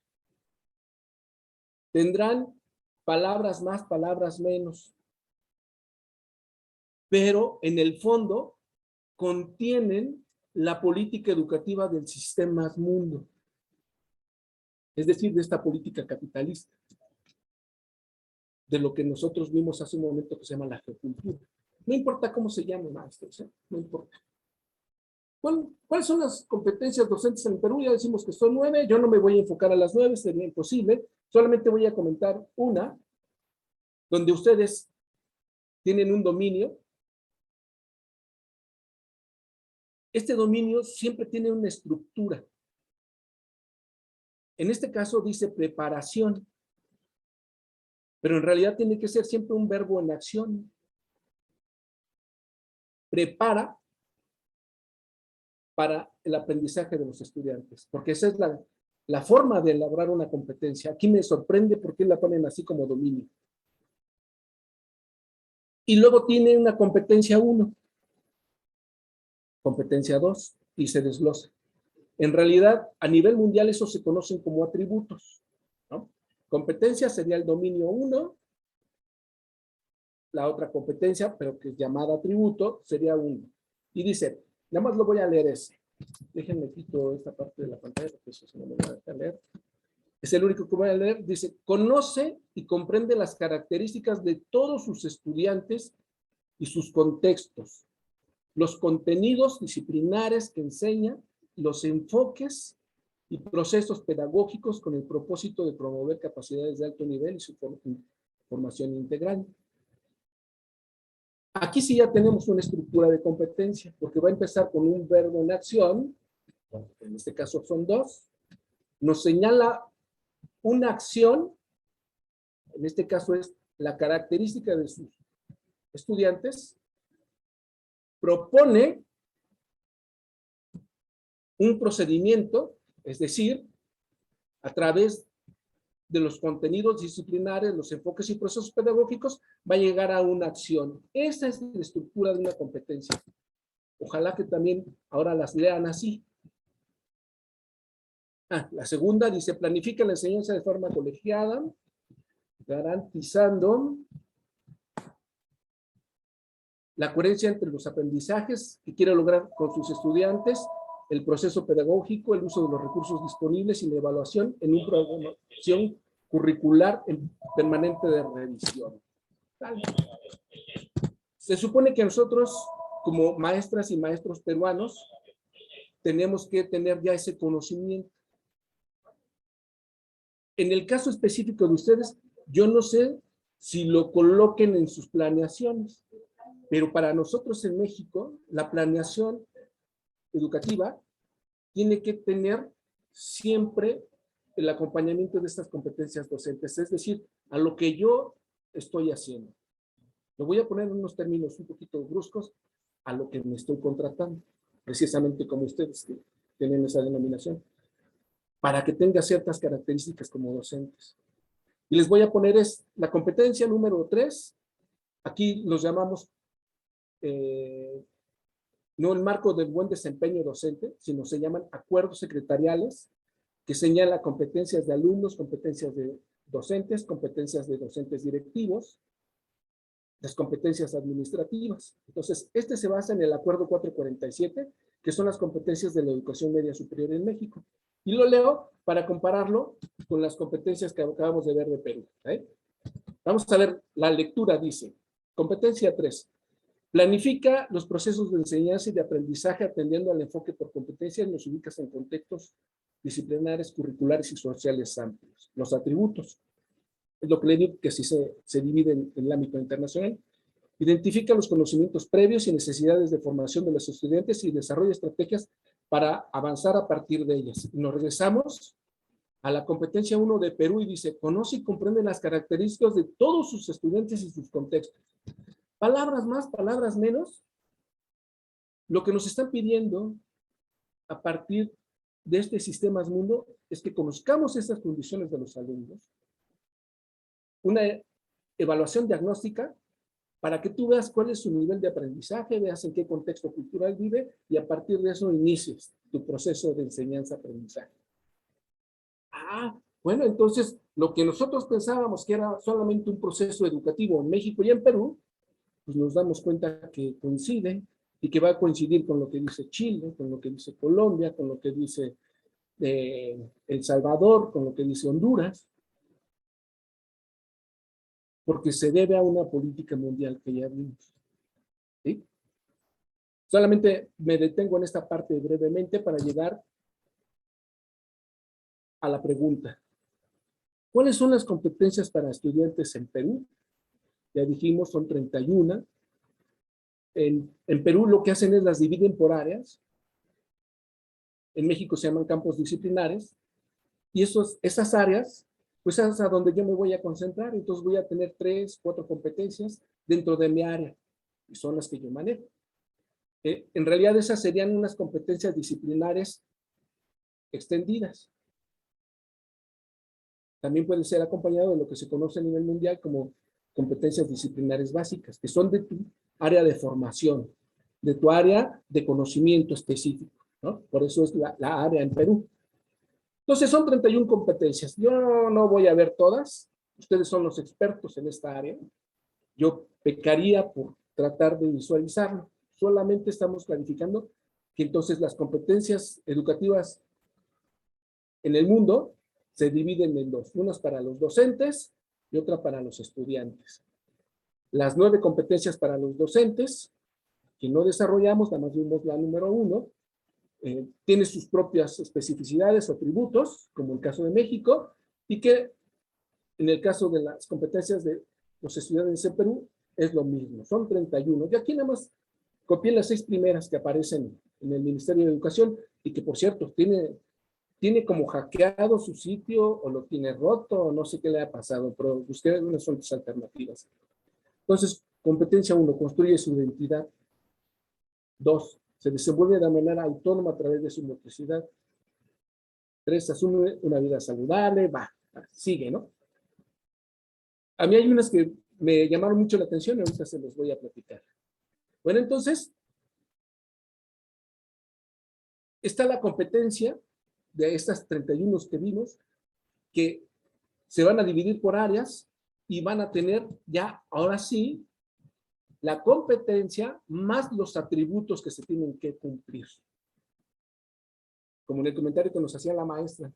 Tendrán palabras más, palabras menos. Pero en el fondo contienen la política educativa del sistema mundo. Es decir, de esta política capitalista. De lo que nosotros vimos hace un momento que se llama la geocultura. No importa cómo se llame, maestros, no importa. ¿Cuáles son las competencias docentes en el Perú? Ya decimos que son 9, yo no me voy a enfocar a las 9, sería imposible, solamente voy a comentar una, donde ustedes tienen un dominio. Este dominio siempre tiene una estructura. En este caso dice preparación, pero en realidad tiene que ser siempre un verbo en acción. Prepara para el aprendizaje de los estudiantes, porque esa es la forma de elaborar una competencia. Aquí me sorprende por qué la ponen así como dominio. Y luego tiene una competencia 1, competencia 2, y se desglosa. En realidad, a nivel mundial, eso se conocen como atributos, ¿no? Competencia sería el dominio 1, la otra competencia, pero que es llamada atributo, sería 1. Y dice, nada más lo voy a leer ese. Déjenme quito esta parte de la pantalla, porque eso no me va a dejar leer. Es el único que voy a leer. Dice, conoce y comprende las características de todos sus estudiantes y sus contextos, los contenidos disciplinares que enseña, los enfoques y procesos pedagógicos con el propósito de promover capacidades de alto nivel y su formación integral. Aquí sí ya tenemos una estructura de competencia, porque va a empezar con un verbo en acción, en este caso son 2, nos señala una acción, en este caso es la característica de sus estudiantes, propone un procedimiento, es decir, a través de los contenidos disciplinares, los enfoques y procesos pedagógicos, va a llegar a una acción. Esa es la estructura de una competencia. Ojalá que también ahora las lean así. La segunda dice, planifica la enseñanza de forma colegiada, garantizando la coherencia entre los aprendizajes que quiere lograr con sus estudiantes, el proceso pedagógico, el uso de los recursos disponibles y la evaluación en una programación curricular permanente de revisión. ¿Vale? Se supone que nosotros, como maestras y maestros peruanos, tenemos que tener ya ese conocimiento. En el caso específico de ustedes, yo no sé si lo coloquen en sus planeaciones. Pero para nosotros en México, la planeación educativa tiene que tener siempre el acompañamiento de estas competencias docentes, es decir, a lo que yo estoy haciendo. Lo voy a poner en unos términos un poquito bruscos, a lo que me estoy contratando, precisamente como ustedes que tienen esa denominación, para que tenga ciertas características como docentes. Y les voy a poner la competencia número 3, aquí los llamamos no el marco del buen desempeño docente, sino se llaman acuerdos secretariales, que señala competencias de alumnos, competencias de docentes directivos, las competencias administrativas. Entonces, este se basa en el acuerdo 447, que son las competencias de la educación media superior en México. Y lo leo para compararlo con las competencias que acabamos de ver de Perú. Vamos a ver, la lectura dice, competencia 3, planifica los procesos de enseñanza y de aprendizaje atendiendo al enfoque por competencias, los ubicas en contextos disciplinares, curriculares y sociales amplios. Los atributos, es lo que le digo que sí se divide en el ámbito internacional. Identifica los conocimientos previos y necesidades de formación de los estudiantes y desarrolla estrategias para avanzar a partir de ellas. Y nos regresamos a la competencia 1 de Perú y dice, conoce y comprende las características de todos sus estudiantes y sus contextos. Palabras más, palabras menos. Lo que nos están pidiendo a partir de este Sistemas Mundo es que conozcamos esas condiciones de los alumnos, una evaluación diagnóstica para que tú veas cuál es su nivel de aprendizaje, veas en qué contexto cultural vive y a partir de eso inicies tu proceso de enseñanza-aprendizaje. Bueno, entonces lo que nosotros pensábamos que era solamente un proceso educativo en México y en Perú, pues nos damos cuenta que coincide y que va a coincidir con lo que dice Chile, con lo que dice Colombia, con lo que dice El Salvador, con lo que dice Honduras, porque se debe a una política mundial que ya vimos. ¿Sí? Solamente me detengo en esta parte brevemente para llegar a la pregunta. ¿Cuáles son las competencias para estudiantes en Perú? Ya dijimos, son 31. En Perú lo que hacen es las dividen por áreas. En México se llaman campos disciplinares. Y esas áreas, pues es a donde yo me voy a concentrar. Entonces voy a tener 3, 4 competencias dentro de mi área. Y son las que yo manejo. En realidad esas serían unas competencias disciplinares extendidas. También puede ser acompañado de lo que se conoce a nivel mundial como competencias disciplinares básicas, que son de tu área de formación, de tu área de conocimiento específico, ¿no? Por eso es la área en Perú. Entonces son 31 competencias. Yo no voy a ver todas. Ustedes son los expertos en esta área. Yo pecaría por tratar de visualizarlo. Solamente estamos clarificando que entonces las competencias educativas en el mundo se dividen en dos. Unas para los docentes y otra para los estudiantes. Las 9 competencias para los docentes, que no desarrollamos, nada más vimos la número 1, tiene sus propias especificidades o tributos, como el caso de México, y que en el caso de las competencias de los estudiantes en Perú es lo mismo, son 31. Y aquí nada más copié las 6 primeras que aparecen en el Ministerio de Educación y que por cierto tiene como hackeado su sitio o lo tiene roto o no sé qué le ha pasado, pero busqué algunas otras alternativas. Entonces, competencia 1, construye su identidad. 2, se desenvuelve de manera autónoma a través de su motricidad. 3, asume una vida saludable, sigue, ¿no? A mí hay unas que me llamaron mucho la atención y ahorita se los voy a platicar. Bueno, entonces, está la competencia de estas 31 que vimos, que se van a dividir por áreas y van a tener ya, ahora sí, la competencia más los atributos que se tienen que cumplir. Como en el comentario que nos hacía la maestra.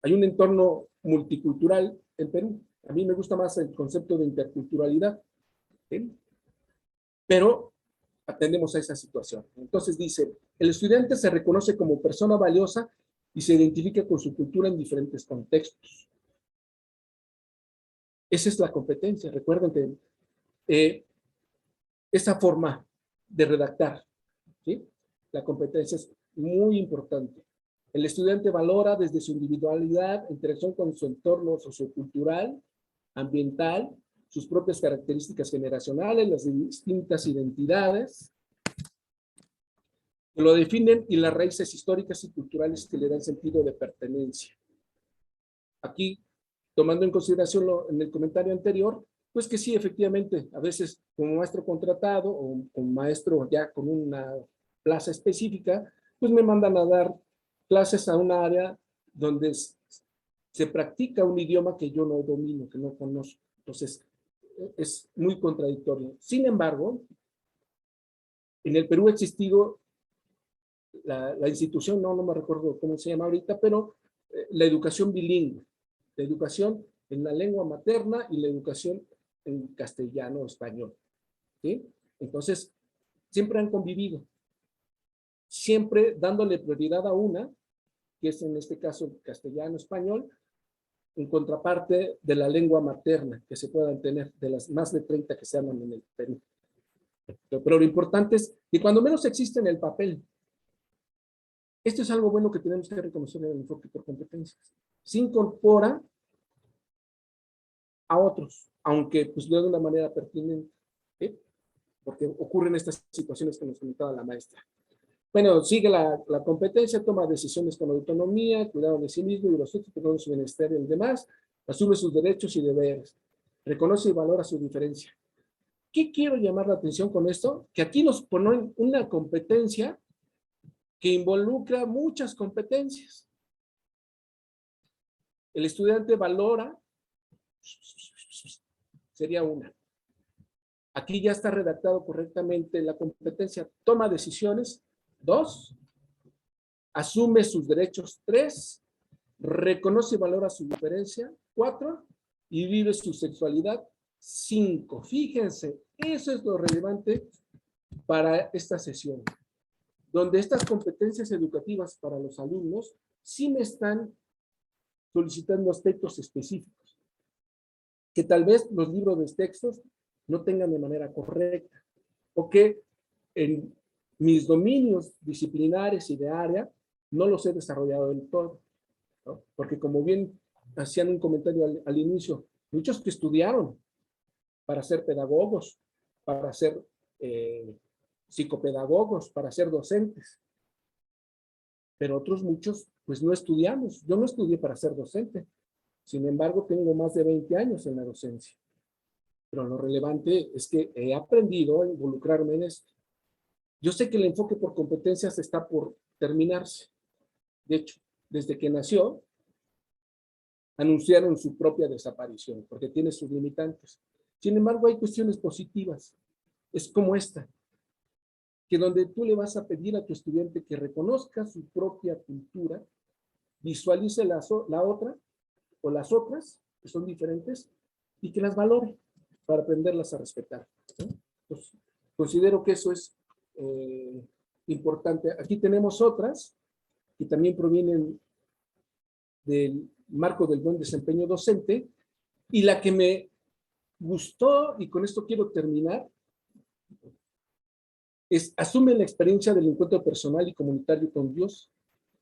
Hay un entorno multicultural en Perú. A mí me gusta más el concepto de interculturalidad. ¿Sí? Pero atendemos a esa situación. Entonces dice, el estudiante se reconoce como persona valiosa y se identifica con su cultura en diferentes contextos. Esa es la competencia. Recuerden que esa forma de redactar, ¿sí? La competencia es muy importante. El estudiante valora desde su individualidad, interacción con su entorno sociocultural, ambiental, sus propias características generacionales, las distintas identidades que lo definen y las raíces históricas y culturales que le dan sentido de pertenencia. Aquí, tomando en consideración en el comentario anterior, pues que sí, efectivamente, a veces como maestro contratado o como maestro ya con una plaza específica, pues me mandan a dar clases a un área donde se practica un idioma que yo no domino, que no conozco. Entonces, es muy contradictorio. Sin embargo, en el Perú ha existido la institución, no me recuerdo cómo se llama ahorita, pero la educación bilingüe, la educación en la lengua materna y la educación en castellano o español. ¿Sí? Entonces, siempre han convivido, siempre dándole prioridad a una, que es en este caso el castellano-español, en contraparte de la lengua materna que se puedan tener, de las más de 30 que se hablan en el Perú. Pero lo importante es que cuando menos existe en el papel. Esto es algo bueno que tenemos que reconocer en el enfoque por competencias. Se incorpora a otros, aunque pues de una manera pertinente, ¿sí? Porque ocurren estas situaciones que nos comentaba la maestra. Bueno, sigue la competencia, toma decisiones con autonomía, cuidado de sí mismo y de los otros, perdón, su bienestar y el demás, asume sus derechos y deberes, reconoce y valora su diferencia. ¿Qué quiero llamar la atención con esto? Que aquí nos ponen una competencia que involucra muchas competencias. El estudiante valora, sería una. Aquí ya está redactado correctamente la competencia, toma decisiones, 2, asume sus derechos, 3, reconoce y valora su diferencia, 4, y vive su sexualidad, 5. Fíjense, eso es lo relevante para esta sesión, donde estas competencias educativas para los alumnos sí me están solicitando aspectos específicos, que tal vez los libros de textos no tengan de manera correcta, o que en mis dominios disciplinares y de área no los he desarrollado del todo, ¿no? Porque como bien hacían un comentario al inicio, muchos que estudiaron para ser pedagogos, para ser psicopedagogos, para ser docentes, pero otros muchos pues no estudiamos. Yo no estudié para ser docente, sin embargo tengo más de 20 años en la docencia, pero lo relevante es que he aprendido a involucrarme en esto. Yo sé que el enfoque por competencias está por terminarse. De hecho, desde que nació, anunciaron su propia desaparición, porque tiene sus limitantes. Sin embargo, hay cuestiones positivas. Es como esta, que donde tú le vas a pedir a tu estudiante que reconozca su propia cultura, visualice la otra o las otras, que son diferentes, y que las valore para aprenderlas a respetar, ¿no? Entonces, considero que eso es importante. Aquí tenemos otras que también provienen del marco del buen desempeño docente, y la que me gustó, y con esto quiero terminar, es asume la experiencia del encuentro personal y comunitario con Dios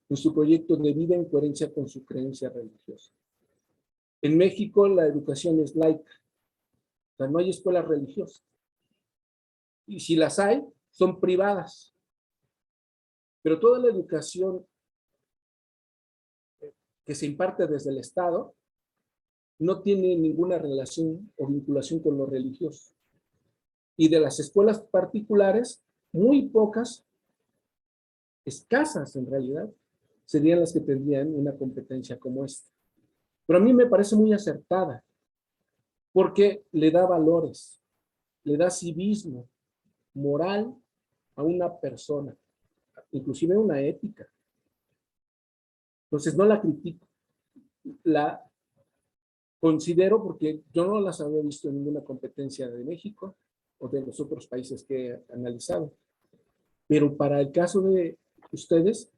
en su proyecto de vida en coherencia con su creencia religiosa. En México la educación es laica, o sea, no hay escuelas religiosas, y si las hay, son privadas, pero toda la educación que se imparte desde el Estado no tiene ninguna relación o vinculación con lo religioso. Y de las escuelas particulares, muy pocas, escasas en realidad, serían las que tendrían una competencia como esta. Pero a mí me parece muy acertada, porque le da valores, le da civismo, moral a una persona, inclusive una ética. Entonces no la critico, la considero porque yo no las había visto en ninguna competencia de México o de los otros países que he analizado. Pero para el caso de ustedes,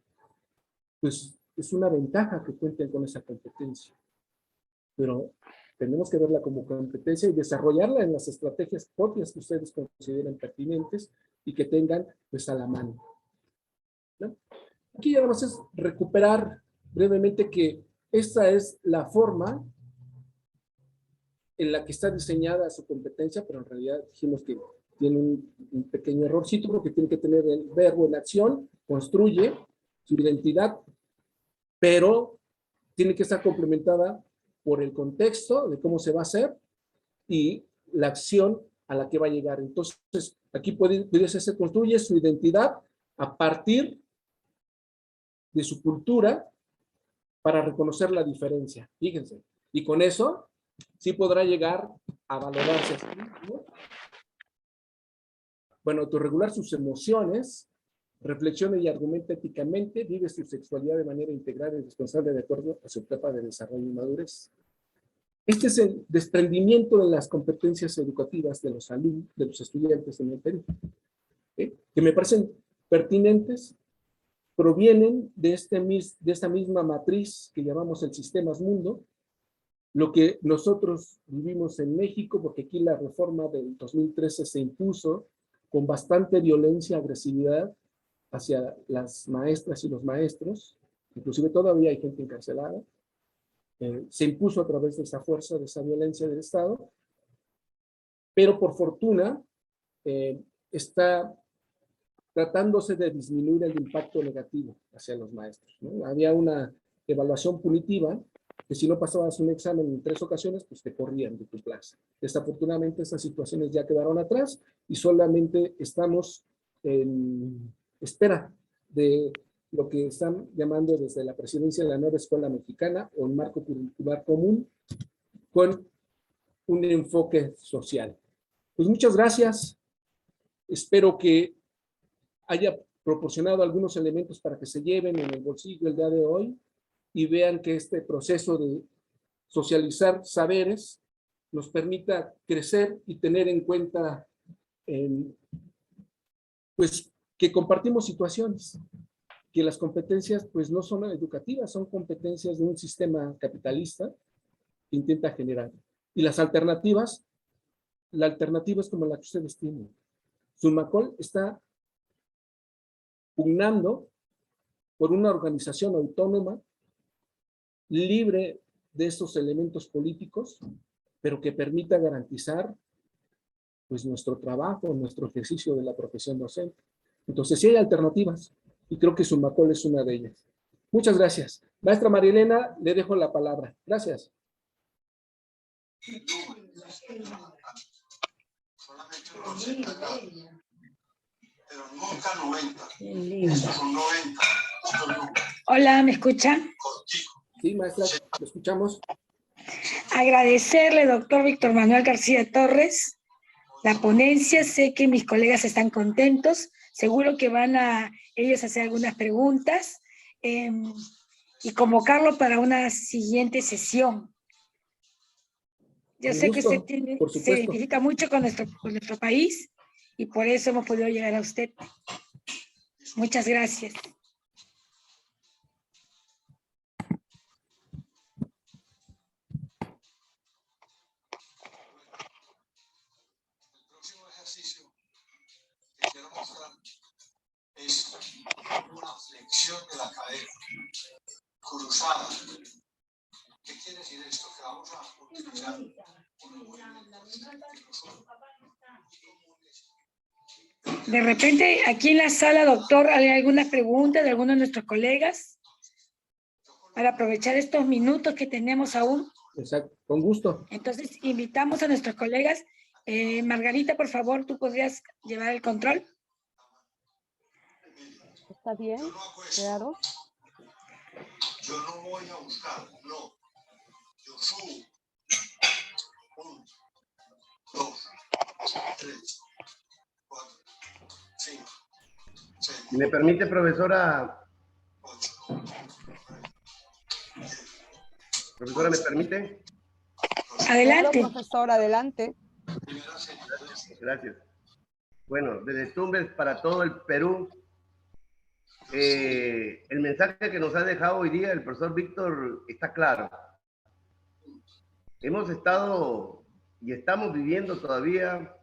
pues es una ventaja que cuenten con esa competencia. Pero tenemos que verla como competencia y desarrollarla en las estrategias propias que ustedes consideren pertinentes y que tengan pues a la mano, ¿no? Aquí ya vamos a recuperar brevemente que esta es la forma en la que está diseñada su competencia, pero en realidad dijimos que tiene un pequeño errorcito porque tiene que tener el verbo en acción, construye su identidad, pero tiene que estar complementada por el contexto de cómo se va a hacer y la acción a la que va a llegar. Entonces, aquí pudiese ser, construye su identidad a partir de su cultura para reconocer la diferencia. Fíjense. Y con eso, sí podrá llegar a valorarse, ¿no? Bueno, autorregular sus emociones, reflexiona y argumenta éticamente, vive su sexualidad de manera integral y responsable de acuerdo a su etapa de desarrollo y madurez. Este es el desprendimiento de las competencias educativas de los alumnos, de los estudiantes en el Perú, ¿sí? Que me parecen pertinentes, provienen de esta misma matriz que llamamos el Sistemas Mundo, lo que nosotros vivimos en México, porque aquí la reforma del 2013 se impuso con bastante violencia, agresividad hacia las maestras y los maestros, inclusive todavía hay gente encarcelada, se impuso a través de esa fuerza, de esa violencia del Estado, pero por fortuna está tratándose de disminuir el impacto negativo hacia los maestros, ¿no? Había una evaluación punitiva que si no pasabas un examen en 3 ocasiones, pues te corrían de tu clase. Desafortunadamente esas situaciones ya quedaron atrás y solamente estamos en espera de lo que están llamando desde la presidencia de la nueva escuela mexicana o el marco curricular común con un enfoque social. Pues muchas gracias. Espero que haya proporcionado algunos elementos para que se lleven en el bolsillo el día de hoy y vean que este proceso de socializar saberes nos permita crecer y tener en cuenta pues que compartimos situaciones, que las competencias pues no son educativas, son competencias de un sistema capitalista que intenta generar. Y las alternativas, la alternativa es como la que ustedes tienen. Sumacol está pugnando por una organización autónoma, libre de estos elementos políticos, pero que permita garantizar pues nuestro trabajo, nuestro ejercicio de la profesión docente. Entonces sí hay alternativas y creo que Sumacol es una de ellas. Muchas gracias. Maestra Marilena, le dejo la palabra. Gracias. Pero nunca 90. Estos son 90. Hola, ¿me escuchan? Sí, maestra, ¿lo escuchamos? Agradecerle, doctor Víctor Manuel García Torres, la ponencia. Sé que mis colegas están contentos. Seguro que van a ellos hacer algunas preguntas y convocarlo para una siguiente sesión. Yo sé que usted se identifica mucho con nuestro país y por eso hemos podido llegar a usted. Muchas gracias. El próximo ejercicio que quiero mostrar es una flexión de la cadera cruzada. ¿Qué quiere decir esto? Que vamos a utilizar unos movimientos que son comunes. De repente, aquí en la sala, doctor, ¿hay alguna pregunta de alguno de nuestros colegas? Para aprovechar estos minutos que tenemos aún. Exacto, con gusto. Entonces, invitamos a nuestros colegas. Margarita, por favor, ¿tú podrías llevar el control? ¿Está bien? Claro. Yo no voy a buscar, no. Yo subo. 1, 2, 3, 4, 5, 6. ¿Me permite, profesora? 8. Profesora, ¿me permite? Adelante. Claro, profesor, adelante. Gracias. Bueno, desde Tumbes para todo el Perú, el mensaje que nos ha dejado hoy día el profesor Víctor está claro. hemos estado y estamos viviendo todavía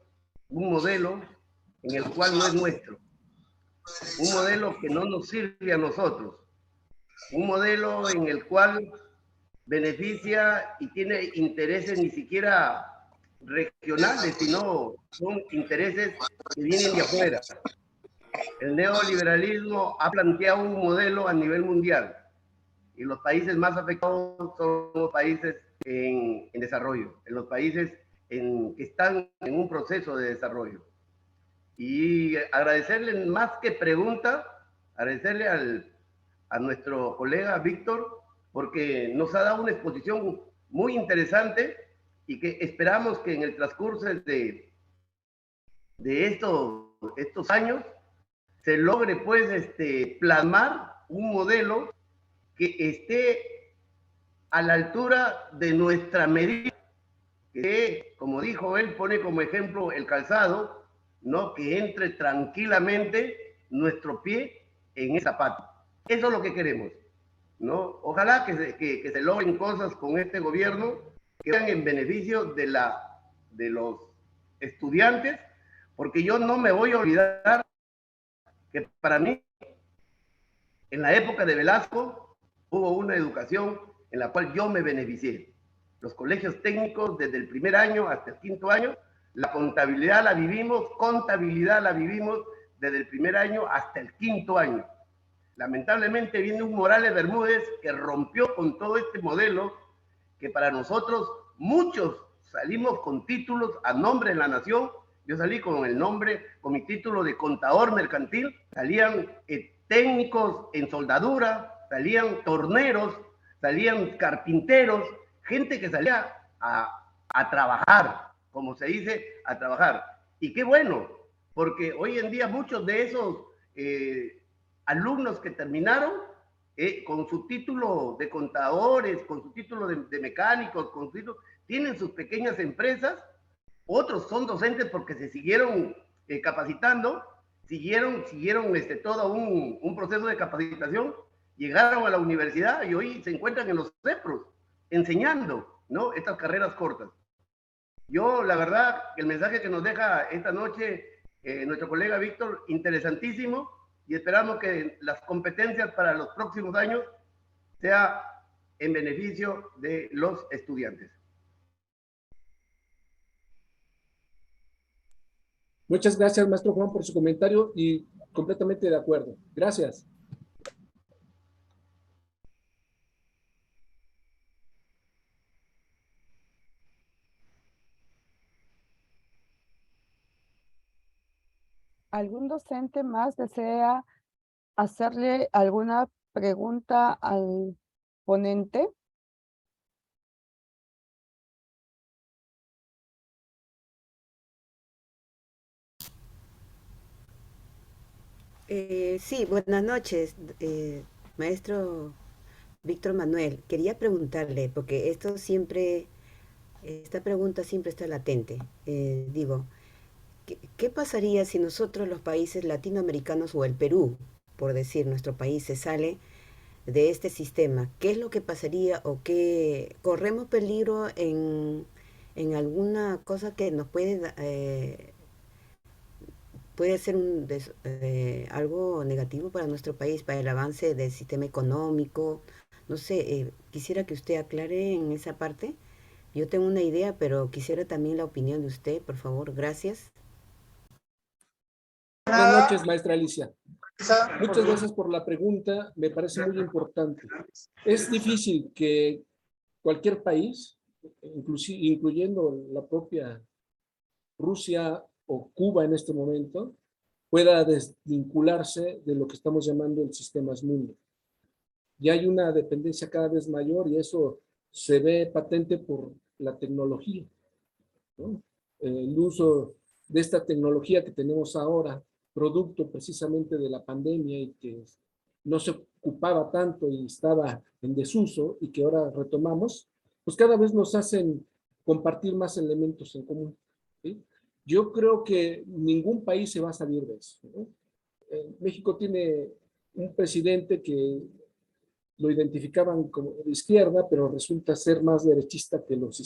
un modelo en el cual no es nuestro, un modelo que no nos sirve a nosotros, un modelo en el cual beneficia y tiene intereses ni siquiera regionales, sino son intereses que vienen de afuera. El neoliberalismo ha planteado un modelo a nivel mundial y los países más afectados son los países en desarrollo, en los países que están en un proceso de desarrollo. Y agradecerle más que pregunta, agradecerle a nuestro colega Víctor, porque nos ha dado una exposición muy interesante y que esperamos que en el transcurso de estos años se logre pues plasmar un modelo que esté a la altura de nuestra medida, que como dijo él, pone como ejemplo el calzado, ¿no? Que entre tranquilamente nuestro pie en el zapato. Eso es lo que queremos, ¿no? Ojalá que se logren cosas con este gobierno que vayan en beneficio de los estudiantes, porque yo no me voy a olvidar que para mí, en la época de Velasco, hubo una educación en la cual yo me beneficié. Los colegios técnicos, desde el primer año hasta el quinto año, la contabilidad la vivimos desde el primer año hasta el quinto año. Lamentablemente viene un Morales Bermúdez que rompió con todo este modelo, que para nosotros muchos salimos con títulos a nombre de la nación. Yo salí con mi título de contador mercantil, salían técnicos en soldadura, salían torneros, salían carpinteros, gente que salía a trabajar, como se dice, a trabajar. Y qué bueno, porque hoy en día muchos de esos alumnos que terminaron con su título de contadores, con su título de mecánicos, tienen sus pequeñas empresas. Otros son docentes porque se siguieron capacitando, siguieron todo un proceso de capacitación, llegaron a la universidad y hoy se encuentran en los CEPROS enseñando, ¿no? Estas carreras cortas. Yo, la verdad, el mensaje que nos deja esta noche nuestro colega Víctor, interesantísimo, y esperamos que las competencias para los próximos años sea en beneficio de los estudiantes. Muchas gracias, maestro Juan, por su comentario y completamente de acuerdo. Gracias. ¿Algún docente más desea hacerle alguna pregunta al ponente? Sí, buenas noches, maestro Víctor Manuel. Quería preguntarle, porque esta pregunta siempre está latente. Digo, ¿qué pasaría si nosotros, los países latinoamericanos o el Perú, por decir, nuestro país se sale de este sistema? ¿Qué es lo que pasaría o qué corremos peligro en alguna cosa que nos puede ser algo negativo para nuestro país, para el avance del sistema económico? No sé, quisiera que usted aclare en esa parte. Yo tengo una idea, pero quisiera también la opinión de usted, por favor. Gracias. Buenas noches, maestra Alicia. Muchas gracias por la pregunta, me parece muy importante. Es difícil que cualquier país, incluyendo la propia Rusia o Cuba en este momento, pueda desvincularse de lo que estamos llamando el sistema mundo. Ya hay una dependencia cada vez mayor y eso se ve patente por la tecnología, ¿no? El uso de esta tecnología que tenemos ahora, producto precisamente de la pandemia y que no se ocupaba tanto y estaba en desuso y que ahora retomamos, pues cada vez nos hacen compartir más elementos en común, ¿sí? Yo creo que ningún país se va a salir de eso, ¿no? México tiene un presidente que lo identificaban como de izquierda, pero resulta ser más derechista que los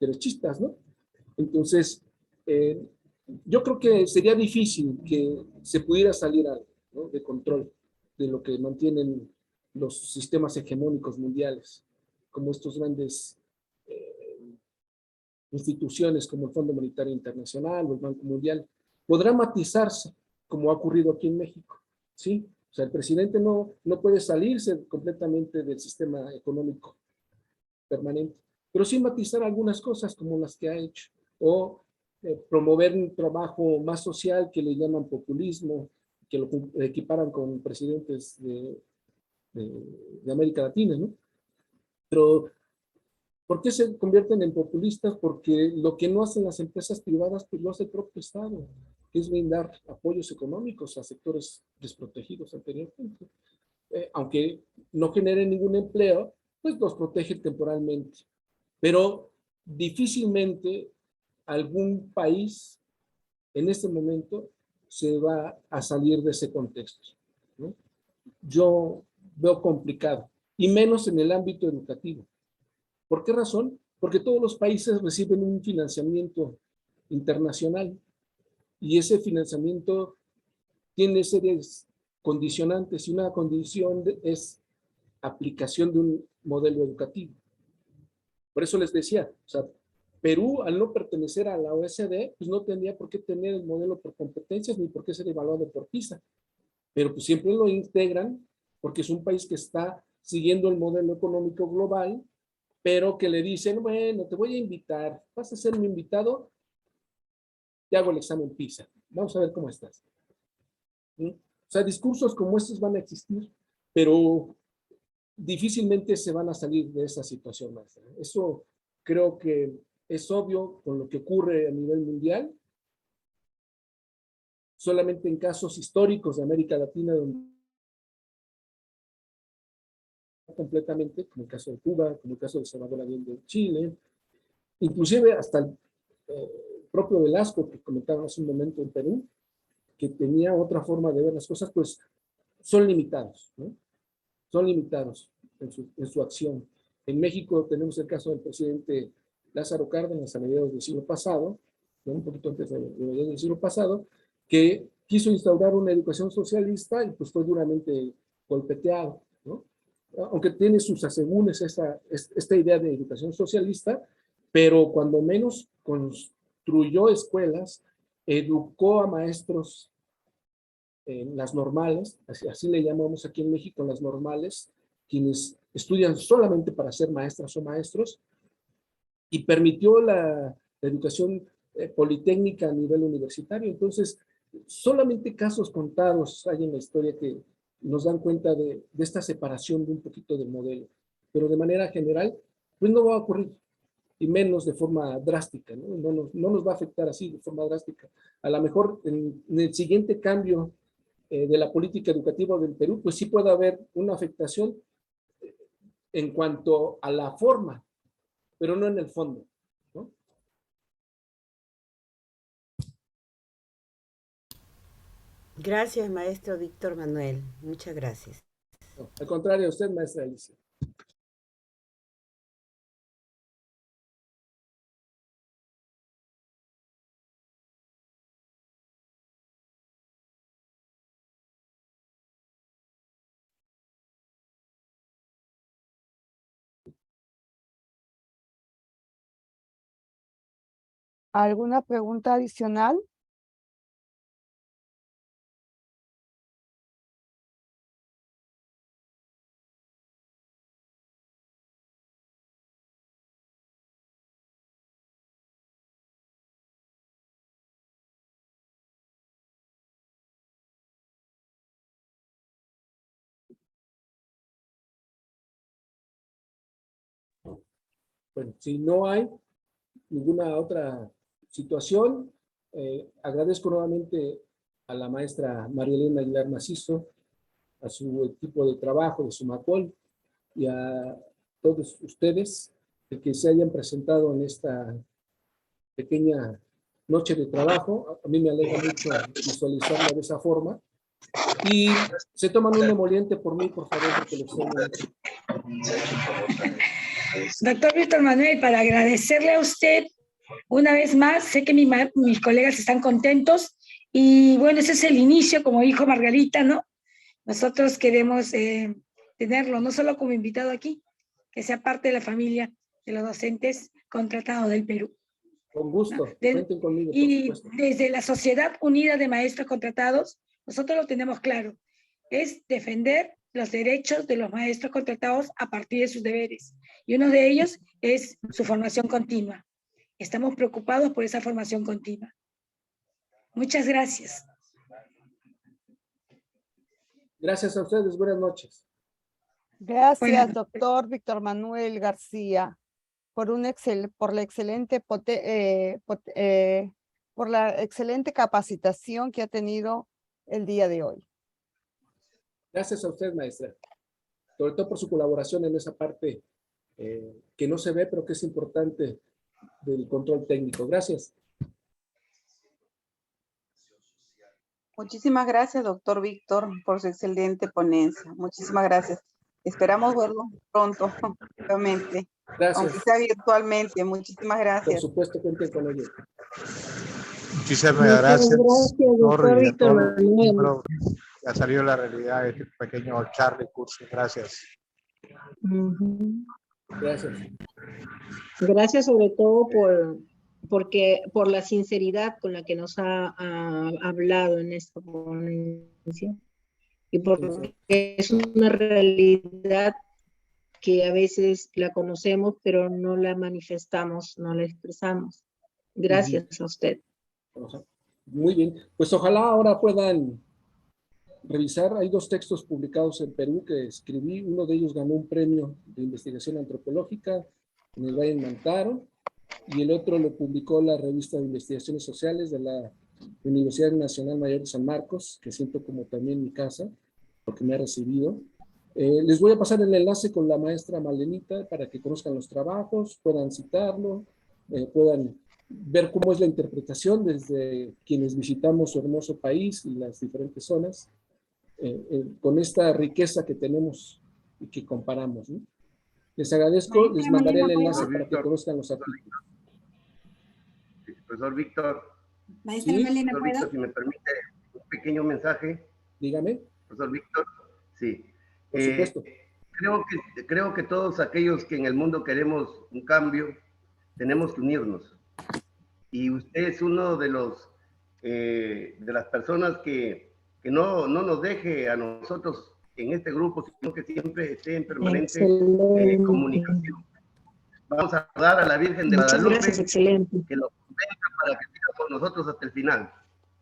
derechistas, ¿no? Entonces, yo creo que sería difícil que se pudiera salir algo, ¿no?, de control de lo que mantienen los sistemas hegemónicos mundiales, como estos grandes instituciones como el Fondo Monetario Internacional o el Banco Mundial. Podrá matizarse, como ha ocurrido aquí en México, ¿sí? O sea, el presidente no puede salirse completamente del sistema económico permanente, pero sí matizar algunas cosas como las que ha hecho, o promover un trabajo más social que le llaman populismo, que lo equiparan con presidentes de América Latina, ¿no? Pero, ¿por qué se convierten en populistas? Porque lo que no hacen las empresas privadas, pues lo hace el propio Estado, que es brindar apoyos económicos a sectores desprotegidos anteriormente. Aunque no generen ningún empleo, pues los protege temporalmente. Pero difícilmente algún país en este momento se va a salir de ese contexto, ¿no? Yo veo complicado, y menos en el ámbito educativo. ¿Por qué razón? Porque todos los países reciben un financiamiento internacional, y ese financiamiento tiene series condicionantes, y una condición es aplicación de un modelo educativo. Por eso les decía, o sea, Perú, al no pertenecer a la OECD, pues no tendría por qué tener el modelo por competencias ni por qué ser evaluado por PISA. Pero pues siempre lo integran porque es un país que está siguiendo el modelo económico global, pero que le dicen, bueno, te voy a invitar, vas a ser mi invitado, te hago el examen PISA, vamos a ver cómo estás. ¿Sí? O sea, discursos como estos van a existir, pero difícilmente se van a salir de esa situación, maestra. Eso creo que es obvio con lo que ocurre a nivel mundial. Solamente en casos históricos de América Latina, donde completamente, como el caso de Cuba, como el caso de Salvador Allende de Chile, inclusive hasta el propio Velasco, que comentaba hace un momento en Perú, que tenía otra forma de ver las cosas, pues son limitados, ¿no? Son limitados en su acción. En México tenemos el caso del presidente Lázaro Cárdenas a mediados del siglo pasado, ¿no?, un poquito antes de mediados del siglo pasado, que quiso instaurar una educación socialista y pues fue duramente golpeteado, ¿no? Aunque tiene sus asegúnes esta idea de educación socialista, pero cuando menos construyó escuelas, educó a maestros en las normales, así le llamamos aquí en México, las normales, quienes estudian solamente para ser maestras o maestros, y permitió la educación politécnica a nivel universitario. Entonces, solamente casos contados hay en la historia que nos dan cuenta de esta separación de un poquito del modelo, pero de manera general, pues no va a ocurrir, y menos de forma drástica, ¿no? No nos va a afectar así de forma drástica. A lo mejor en el siguiente cambio de la política educativa del Perú, pues sí puede haber una afectación en cuanto a la forma, pero no en el fondo, ¿no? Gracias, maestro Víctor Manuel. Muchas gracias. No, al contrario, a usted, maestra Alicia. ¿Alguna pregunta adicional? Bueno, si no hay ninguna otra situación, agradezco nuevamente a la maestra María Elena Aguilar Macizo, a su equipo de trabajo de Sumacol y a todos ustedes el que se hayan presentado en esta pequeña noche de trabajo. A mí me alegra mucho visualizarla de esa forma. Y se toman un emoliente por mí, por favor, porque lo extraño mucho. Doctor Víctor Manuel, para agradecerle a usted una vez más, sé que mis colegas están contentos y bueno, ese es el inicio, como dijo Margarita, ¿no? Nosotros queremos tenerlo no solo como invitado aquí, que sea parte de la familia de los docentes contratados del Perú. Con gusto, ¿No? cuenten conmigo, por Y supuesto. desde la Sociedad Unida de Maestros Contratados, nosotros lo tenemos claro, es defender los derechos de los maestros contratados a partir de sus deberes. Y uno de ellos es su formación continua. Estamos preocupados por esa formación continua. Muchas gracias. Gracias a ustedes, buenas noches. Gracias, doctor Víctor Manuel García, por la excelente capacitación que ha tenido el día de hoy. Gracias a usted, maestra. Sobre todo por su colaboración en esa parte que no se ve, pero que es importante del control técnico. Gracias. Muchísimas gracias, doctor Víctor, por su excelente ponencia. Muchísimas gracias. Esperamos verlo pronto, nuevamente. Gracias. Aunque sea virtualmente. Muchísimas gracias. Por supuesto, cuenten con ello. Muchísimas gracias, doctor Víctor Manuel. Ya salió la realidad de este pequeño charla y curso. Gracias. Gracias. Gracias sobre todo por la sinceridad con la que nos ha hablado en esta ponencia y porque es una realidad que a veces la conocemos pero no la manifestamos, no la expresamos. Gracias a usted. Muy bien, pues ojalá ahora puedan revisar. Hay 2 textos publicados en Perú que escribí. Uno de ellos ganó un premio de investigación antropológica en el Valle del Mantaro y el otro lo publicó la revista de investigaciones sociales de la Universidad Nacional Mayor de San Marcos, que siento como también mi casa, porque me ha recibido. Les voy a pasar el enlace con la maestra Malenita para que conozcan los trabajos, puedan citarlo, puedan ver cómo es la interpretación desde quienes visitamos su hermoso país y las diferentes zonas, con esta riqueza que tenemos y que comparamos, ¿no? Les agradezco, les mandaré el enlace para que conozcan los artículos. Profesor Víctor. Maestra Malena, profesor Víctor, si me permite un pequeño mensaje. Dígame. Profesor Víctor, sí. Por supuesto. Creo que todos aquellos que en el mundo queremos un cambio, tenemos que unirnos. Y usted es uno de las personas que no nos deje a nosotros en este grupo, sino que siempre esté en permanente comunicación. Vamos a dar a la Virgen de Guadalupe que lo convenza para que siga con nosotros hasta el final.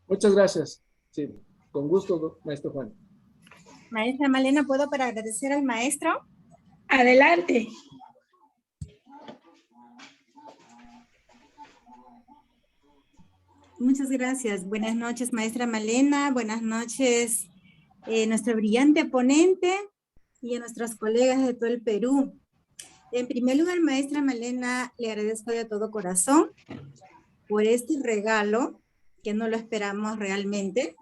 Muchas gracias. Sí, con gusto, maestro Juan. Maestra Malena, ¿puedo para agradecer al maestro? Adelante. Muchas gracias. Buenas noches, maestra Malena. Buenas noches, nuestro brillante ponente y a nuestros colegas de todo el Perú. En primer lugar, maestra Malena, le agradezco de todo corazón por este regalo, que no lo esperamos realmente.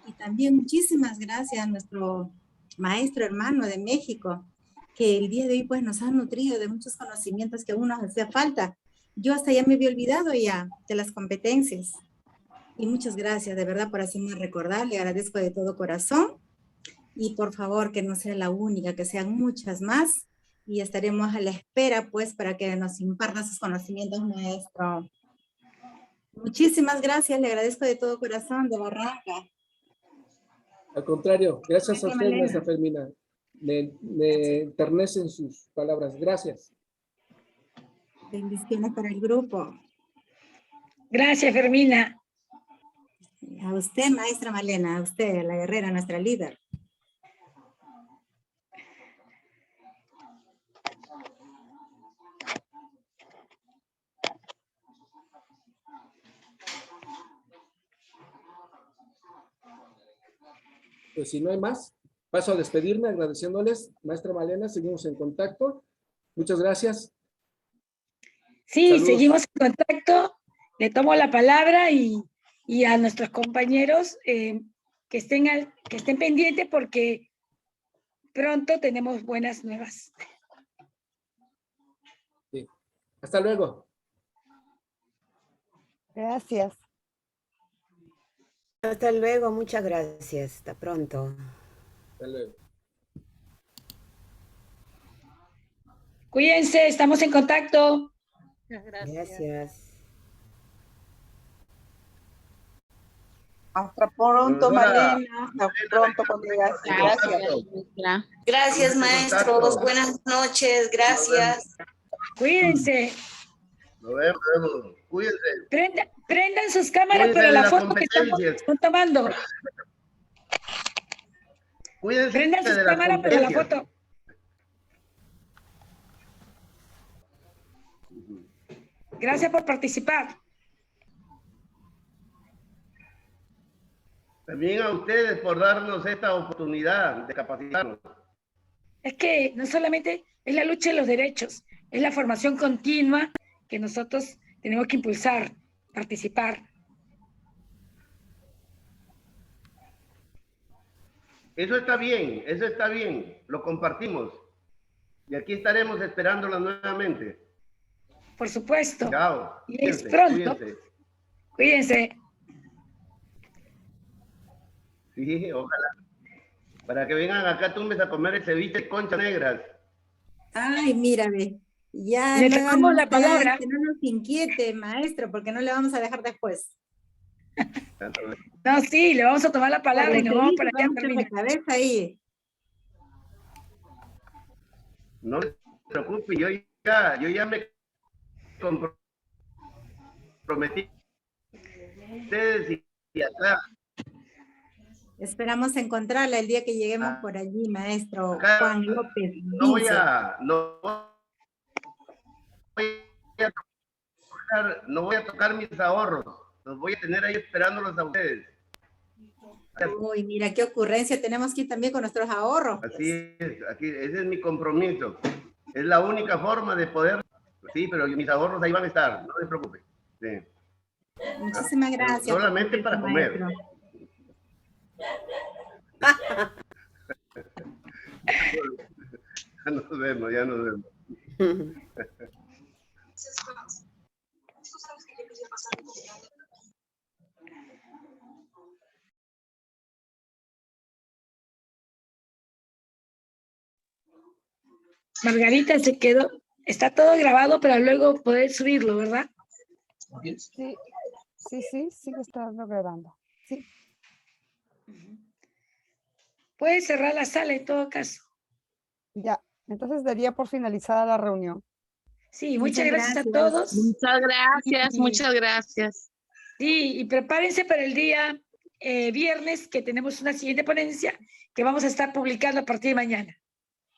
Y también muchísimas gracias a nuestro maestro hermano de México, que el día de hoy pues nos ha nutrido de muchos conocimientos que aún nos hacía falta. Yo hasta ya me había olvidado ya de las competencias. Y muchas gracias de verdad por hacerme recordar, le agradezco de todo corazón. Y por favor que no sea la única, que sean muchas más. Y estaremos a la espera pues para que nos imparta sus conocimientos, maestro. Muchísimas gracias, le agradezco de todo corazón, de Barranca. Al contrario, gracias a usted, Malena. maestra Fermina. Me enternecen sus palabras. Gracias. Bendiciones para el grupo. Gracias, Fermina. A usted, maestra Malena, a usted, la guerrera, nuestra líder. Pues si no hay más, paso a despedirme agradeciéndoles. Maestra Malena, seguimos en contacto. Muchas gracias. Sí, Saludos. seguimos en contacto. Le tomo la palabra y a nuestros compañeros que estén pendientes porque pronto tenemos buenas nuevas. Hasta luego. Gracias. Hasta luego, muchas gracias. Hasta pronto. Hasta luego. Cuídense, estamos en contacto. Gracias. Hasta pronto, Profesora, Malena. Hasta pronto, colegas. Gracias. Gracias, maestros. Buenas noches. Gracias. Cuídense. Nos vemos. Cuídense. Prendan sus cámaras Cuídense para de la las foto que competencias. están tomando. Cuídense Prendan sus de las cámaras para la competencias. foto. Gracias por participar. También a ustedes por darnos esta oportunidad de capacitarnos. Es que no solamente es la lucha de los derechos, es la formación continua que nosotros tenemos que impulsar, participar. Eso está bien, lo compartimos. Y aquí estaremos esperándola nuevamente. Por supuesto. Chao. Y es Cuídense, pronto. cuídense. Cuídense. Sí, ojalá. Para que vengan acá tumbes a comer el ceviche de conchas negras. Ay, mírame. Ya Le no, tomamos la palabra. que no nos inquiete, maestro, porque no le vamos a dejar después. No, sí, le vamos a tomar la palabra y nos vamos para allá. La cabeza ahí. No se preocupe, yo ya me comprometí. Ustedes y acá. Esperamos encontrarla el día que lleguemos por allí, maestro Acá Juan López. No voy a tocar mis ahorros. Los voy a tener ahí esperándolos a ustedes. Uy, mira qué ocurrencia. Tenemos que ir también con nuestros ahorros. Así es, ese es mi compromiso. Es la única forma de poder. Sí, pero mis ahorros ahí van a estar, no se preocupe. Sí. Muchísimas gracias. Solamente para comer. Ya nos vemos, ya nos vemos. Margarita se quedó, está todo grabado para luego poder subirlo, ¿verdad? Sí, estando grabando. Sí. Puedes cerrar la sala en todo caso. Ya, entonces daría por finalizada la reunión. Sí, muchas gracias a todos. Muchas gracias, muchas gracias. Sí, y prepárense para el día viernes, que tenemos una siguiente ponencia que vamos a estar publicando a partir de mañana.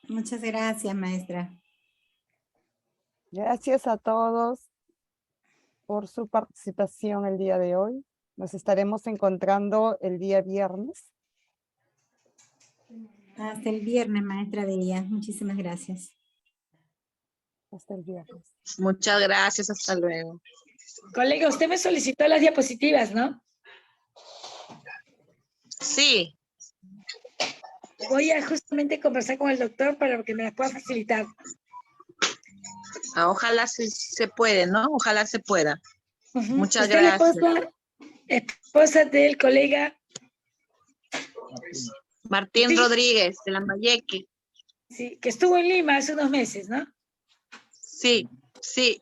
Muchas gracias, maestra. Gracias a todos por su participación el día de hoy. Nos estaremos encontrando el día viernes. Hasta el viernes, maestra Delia. Muchísimas gracias. Hasta el viernes. Muchas gracias, hasta luego. Colega, usted me solicitó las diapositivas, ¿no? Sí. Voy a justamente conversar con el doctor para que me las pueda facilitar. Ojalá se puede, ¿no? Ojalá se pueda. Muchas Usted es gracias. la esposa del colega Martín Sí. Rodríguez, de Lambayeque. Sí, que estuvo en Lima hace unos meses, ¿no? Sí, sí.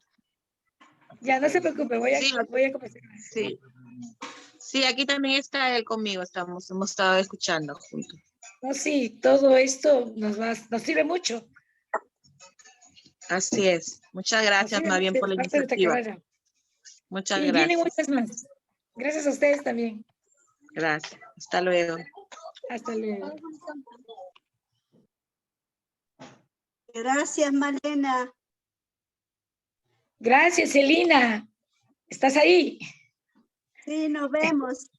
Ya, no se preocupe, voy a conversar. Sí. Sí, aquí también está él conmigo, hemos estado escuchando juntos. No, sí, todo esto nos sirve mucho. Así es. Muchas gracias, Nos más sirve bien, mucho, por la es parte de nuestra iniciativa. carrera. Muchas Y vienen gracias. muchas más. Gracias a ustedes también. Gracias. Hasta luego. Hasta luego. Gracias, Malena. Gracias, Elina. ¿Estás ahí? Sí, nos vemos.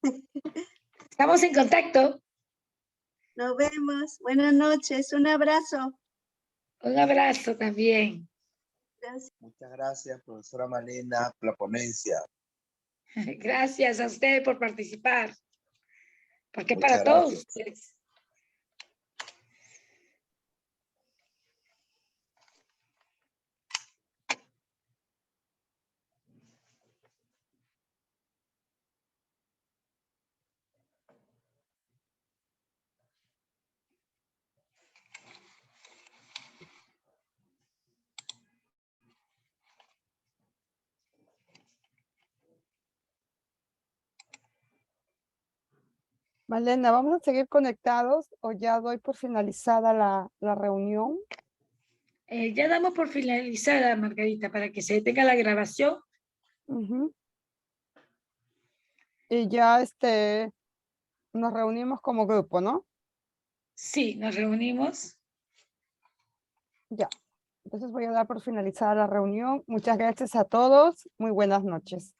Estamos en contacto. Nos vemos. Buenas noches. Un abrazo. Un abrazo también. Gracias. Muchas gracias, profesora Malena, por la ponencia. Gracias a ustedes por participar. Porque Muchas para todos gracias. ustedes. Malena, ¿vamos a seguir conectados o ya doy por finalizada la reunión? Ya damos por finalizada, Margarita, para que se detenga la grabación. Ujú. Y ya nos reunimos como grupo, ¿no? Sí, nos reunimos. Ya. Entonces voy a dar por finalizada la reunión. Muchas gracias a todos. Muy buenas noches.